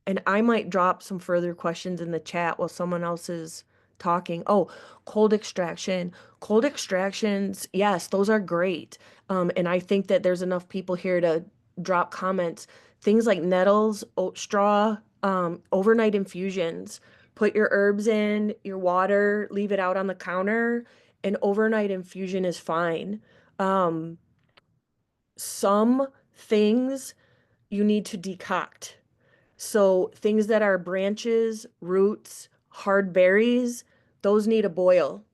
And I might drop some further questions in the chat while someone else is talking. Oh, cold extraction. Cold extractions, yes, those are great. And I think that there's enough people here to drop comments. Things like nettles, oat straw, overnight infusions. Put your herbs in, your water, leave it out on the counter. An overnight infusion is fine. Um, some things you need to decoct. So things that are branches, roots, hard berries, those need a boil.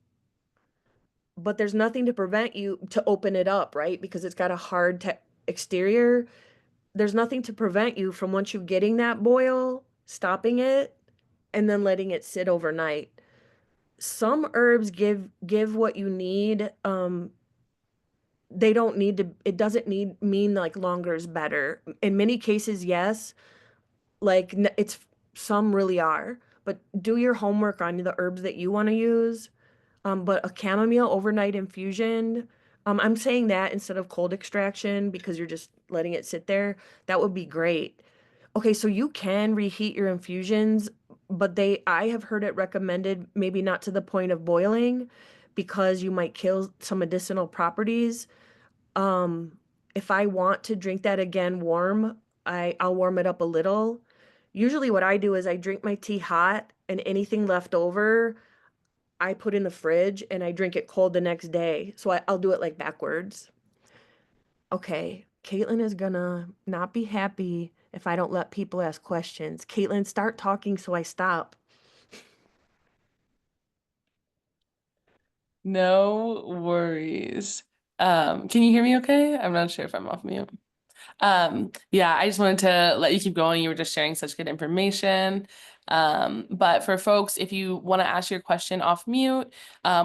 But there's nothing to prevent you to open it up, right? Because it's got a hard exterior. There's nothing to prevent you from once you getting that boil, stopping it, and then letting it sit overnight. Some herbs give what you need. They don't need to, it doesn't need mean like longer is better. In many cases, yes, like it's some really are, but do your homework on the herbs that you want to use. But a chamomile overnight infusion, I'm saying that instead of cold extraction because you're just letting it sit there. That would be great. Okay, so you can reheat your infusions, but I have heard it recommended maybe not to the point of boiling because you might kill some medicinal properties. Um, if I want to drink that again warm, I'll warm it up a little. Usually what I do is I drink my tea hot and anything left over, I put in the fridge and I drink it cold the next day. So I'll do it like backwards. Okay, Caitlin is gonna not be happy if I don't let people ask questions. Caitlin, start talking so I stop. No worries. Can you hear me okay? I'm not sure if I'm off mute. Yeah, I just wanted to let you keep going. You were just sharing such good information. But for folks, if you want to ask your question off mute,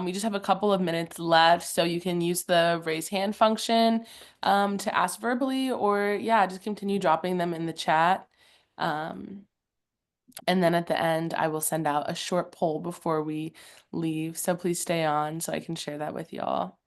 we just have a couple of minutes left, so you can use the raise hand function to ask verbally, or yeah, just continue dropping them in the chat. Um, and then at the end, I will send out a short poll before we leave. So please stay on so I can share that with y'all.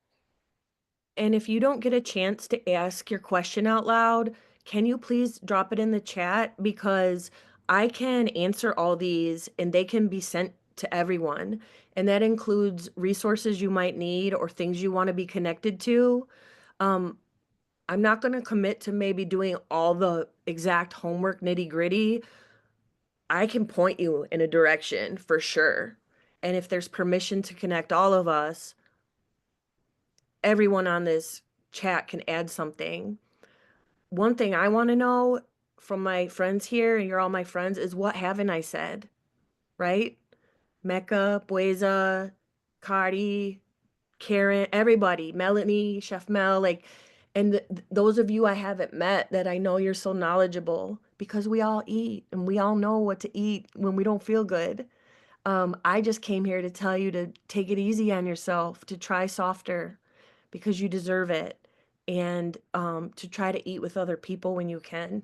And if you don't get a chance to ask your question out loud, can you please drop it in the chat? Because I can answer all these and they can be sent to everyone. And that includes resources you might need or things you want to be connected to. Um, I'm not going to commit to maybe doing all the exact homework nitty gritty. I can point you in a direction for sure. And if there's permission to connect all of us, everyone on this chat can add something. One thing I want to know from my friends here, and you're all my friends, is what haven't I said, right? Mecca, Bueza, Cardi, Karen, everybody, Melanie, Chef Mel, like, and those of you I haven't met that I know you're so knowledgeable because we all eat and we all know what to eat when we don't feel good. I just came here to tell you to take it easy on yourself, to try softer because you deserve it, and to try to eat with other people when you can.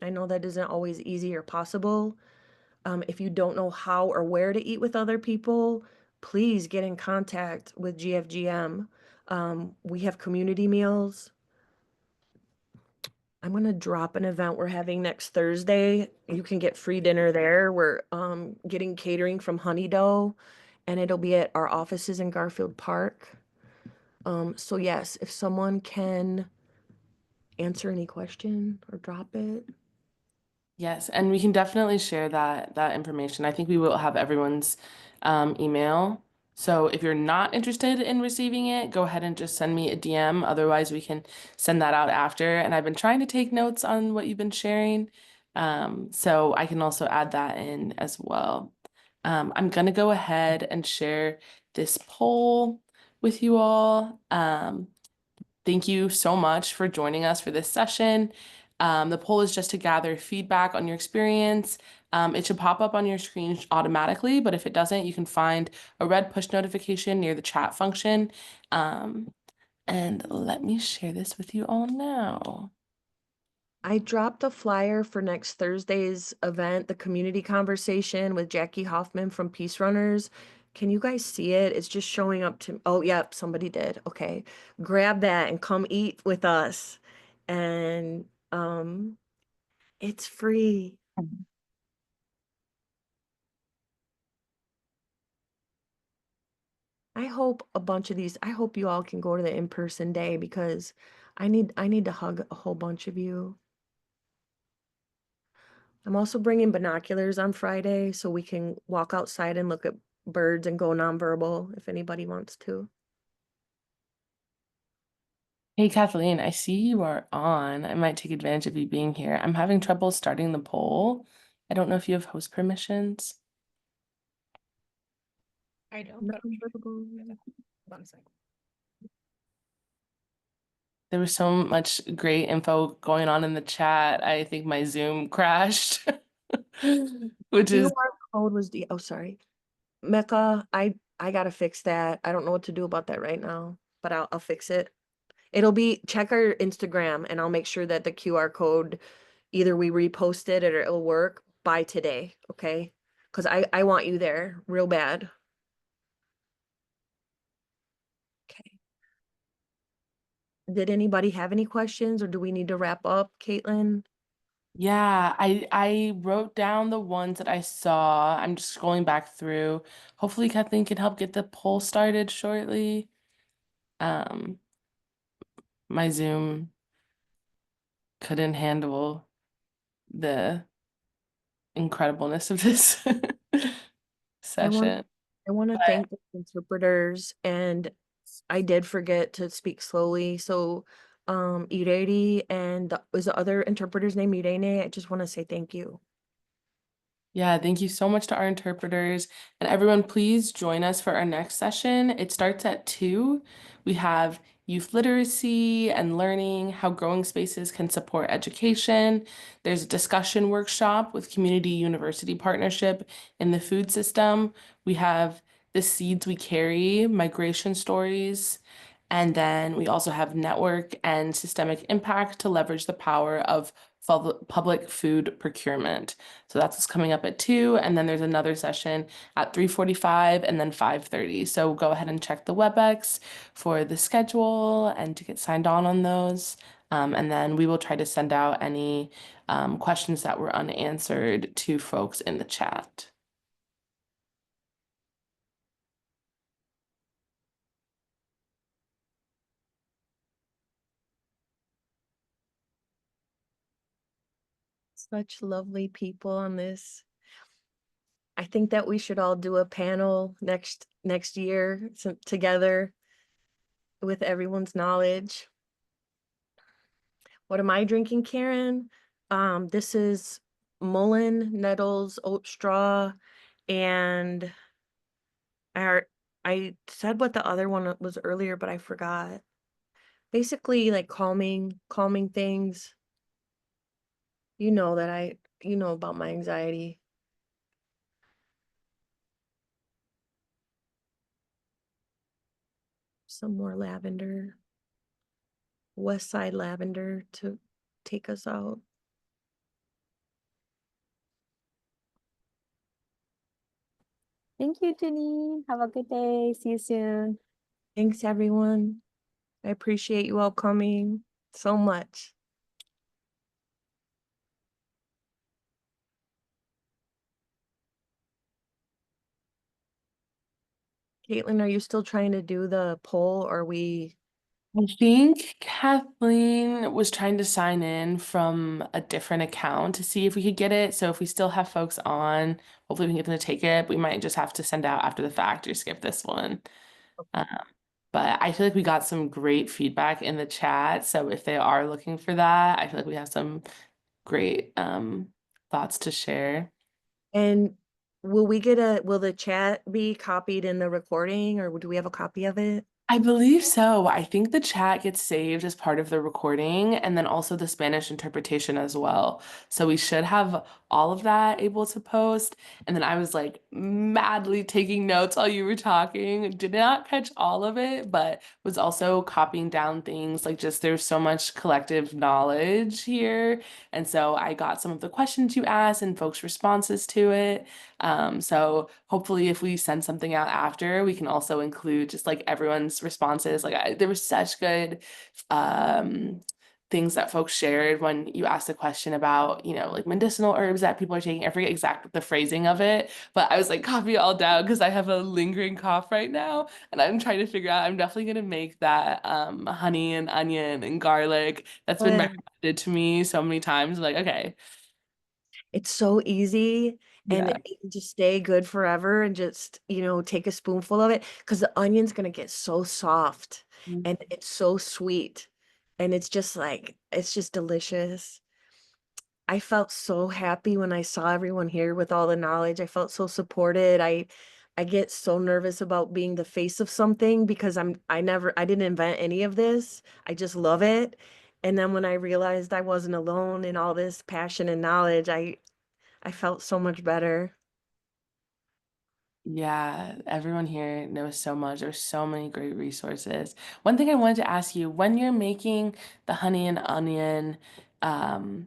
I know that isn't always easy or possible. If you don't know how or where to eat with other people, please get in contact with GFGM. We have community meals. I'm gonna drop an event we're having next Thursday. You can get free dinner there. We're getting catering from Honey Dough, and it'll be at our offices in Garfield Park. So yes, if someone can answer any question or drop it. Yes, and we can definitely share that information. I think we will have everyone's email. So if you're not interested in receiving it, go ahead and just send me a DM. Otherwise, we can send that out after. And I've been trying to take notes on what you've been sharing. So I can also add that in as well. I'm gonna go ahead and share this poll with you all. Thank you so much for joining us for this session. The poll is just to gather feedback on your experience. It should pop up on your screen automatically, but if it doesn't, you can find a red push notification near the chat function. And let me share this with you all now. I dropped a flyer for next Thursday's event, the community conversation with Jackie Hoffman from Peace Runners. Can you guys see it? It's just showing up to, oh, yep, somebody did. Okay. Grab that and come eat with us. And it's free. I hope a bunch of these, I hope you all can go to the in-person day because I need to hug a whole bunch of you. I'm also bringing binoculars on Friday so we can walk outside and look at birds and go nonverbal if anybody wants to. Hey Kathleen, I see you are on. I might take advantage of you being here. I'm having trouble starting the poll. I don't know if you have host permissions. I don't, but I'm sure. Nonverbal. 1 second. There was so much great info going on in the chat. I think my Zoom crashed, which is QR code was oh, sorry. Mecca, I gotta fix that. I don't know what to do about that right now, but I'll fix it. It'll be, check our Instagram and I'll make sure that the QR code, either we repost it or it'll work by today, okay? Because I want you there real bad. Okay. Did anybody have any questions or do we need to wrap up, Caitlin? yeah, I wrote down the ones that I saw. I'm just scrolling back through. Hopefully Kathleen can help get the poll started shortly. My Zoom couldn't handle the incredibleness of this session. I want to But thank the interpreters, and I did forget to speak slowly. So, Irene and was the other interpreter's name Irene? I just want to say thank you. yeah, thank you so much to our interpreters. And everyone, please join us for our next session. It starts at 2. We have youth literacy and learning, how growing spaces can support education. There's a discussion workshop with Community University Partnership in the food system. We have the seeds we carry, migration stories. And then we also have network and systemic impact to leverage the power of public food procurement. So that's what's coming up at 2, and then there's another session at 3:45 and then 5:30. So go ahead and check the WebEx for the schedule and to get signed on those. And then we will try to send out any questions that were unanswered to folks in the chat. Such lovely people on this. I think that we should all do a panel next year together with everyone's knowledge. What am I drinking, Karen? This is Mullen, Nettles, Oat Straw, and I said what the other one was earlier, but I forgot. Basically, like calming things. You know that you know about my anxiety. Some more lavender. West Side lavender to take us out. Thank you, Janine. Have a good day. See you soon. Thanks, everyone. I appreciate you all coming so much. Caitlin, are you still trying to do the poll, or we? I think Kathleen was trying to sign in from a different account to see if we could get it. So if we still have folks on, hopefully we can get them to take it. We might just have to send out after the fact or skip this one. Um, but I feel like we got some great feedback in the chat. So if they are looking for that, I feel like we have some great thoughts to share. And will the chat be copied in the recording, or do we have a copy of it? I believe so. I think the chat gets saved as part of the recording and then also the Spanish interpretation as well. So we should have all of that able to post. And then I was like madly taking notes while you were talking. Did not catch all of it, but was also copying down things. Like just there's so much collective knowledge here. And so I got some of the questions you asked and folks' responses to it. So hopefully if we send something out after, we can also include just like everyone's responses. Like there was such good things that folks shared when you asked a question about, like medicinal herbs that people are taking. I forget exactly the phrasing of it, but I was like, copy it all down because I have a lingering cough right now, and I'm trying to figure out. I'm definitely gonna make that honey and onion and garlic that's been But recommended to me so many times. I'm like, okay, it's so easy and yeah. it can just stay good forever and just, take a spoonful of it because the onion's gonna get so soft and it's so sweet. And it's just delicious. I felt so happy when I saw everyone here with all the knowledge. I felt so supported. I get so nervous about being the face of something because I didn't invent any of this. I just love it. And then when I realized I wasn't alone in all this passion and knowledge, I felt so much better. Yeah, everyone here knows so much. There's so many great resources. One thing I wanted to ask you, when you're making the honey and onion um,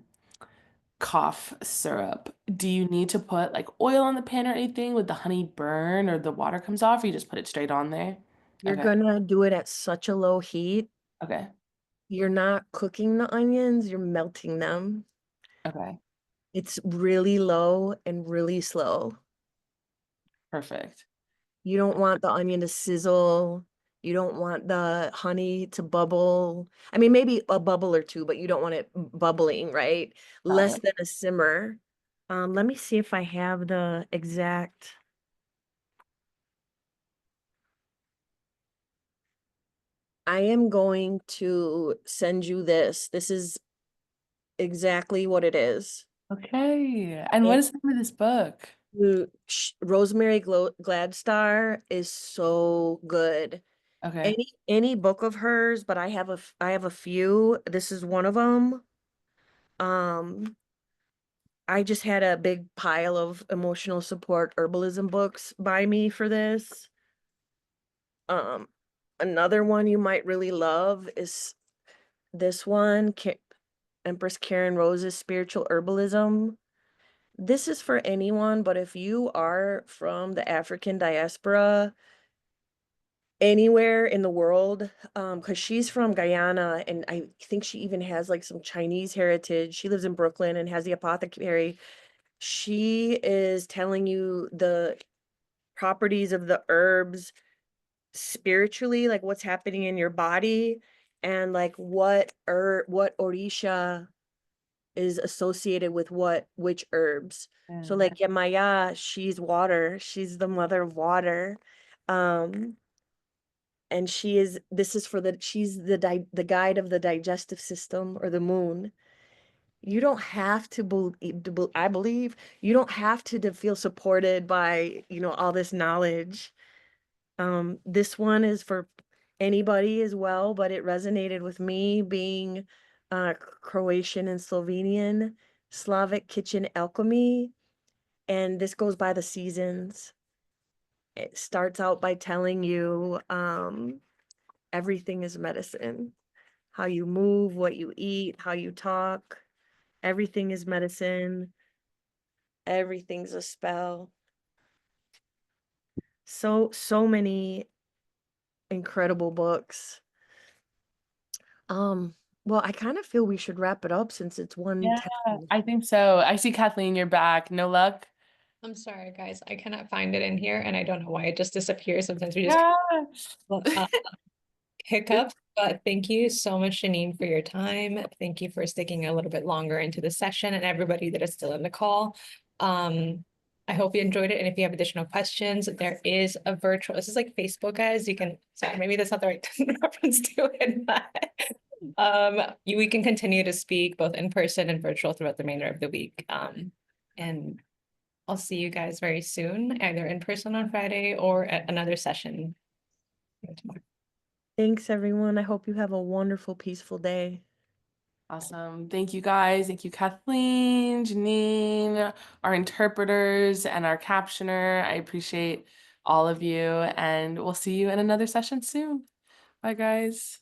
cough syrup, do you need to put like oil on the pan or anything? Would the honey burn or the water comes off, or you just put it straight on there? You're Okay, gonna do it at such a low heat. okay, You're not cooking the onions, you're melting them. okay, It's really low and really slow. perfect. You don't want the onion to sizzle. You don't want the honey to bubble. I mean, maybe a bubble or two, but you don't want it bubbling, right? Got Less it. than a simmer. Let me see if I have the exact. I am going to send you this. This is exactly what it is. Okay. And what And is the name of this book? Rosemary Gladstar is so good. Okay. Any book of hers, but I have a few. This is one of them. Um, I just had a big pile of emotional support herbalism books by me for this. Um, Another one you might really love is this one, Empress Karen Rose's Spiritual Herbalism. This is for anyone, but if you are from the African diaspora, anywhere in the world, because she's from Guyana and I think she even has like some Chinese heritage. She lives in Brooklyn and has the apothecary. She is telling you the properties of the herbs spiritually, like what's happening in your body and like what orisha is associated with which herbs. So Yeah. like Yemaya, she's water. She's the mother of water. Um and this is for she's the guide of the digestive system or the moon. You don't have to believe, I believe you don't have to feel supported by, all this knowledge. This one is for anybody as well, but it resonated with me being Croatian and Slovenian, Slavic kitchen alchemy, and this goes by the seasons. It starts out by telling you everything is medicine. How you move, what you eat, how you talk, everything is medicine. Everything's a spell. So many incredible books. Um, well, I kind of feel we should wrap it up since it's Yeah, 1:10. I think so. I see Kathleen, you're back. No luck? I'm sorry, guys. I cannot find it in here and I don't know why it just disappears. Sometimes we just Yeah. hiccups. But thank you so much, Janine, for your time. Thank you for sticking a little bit longer into the session and everybody that is still in the call. I hope you enjoyed it. And if you have additional questions, there is a virtual, this is like Facebook, guys. You can, sorry, maybe that's not the right reference to it, but we can continue to speak both in person and virtual throughout the remainder of the week. And I'll see you guys very soon, either in person on Friday or at another session tomorrow. Thanks, everyone. I hope you have a wonderful, peaceful day. Awesome. Thank you guys. Thank you, Kathleen, Janine, our interpreters, and our captioner. I appreciate all of you, and we'll see you in another session soon. Bye, guys.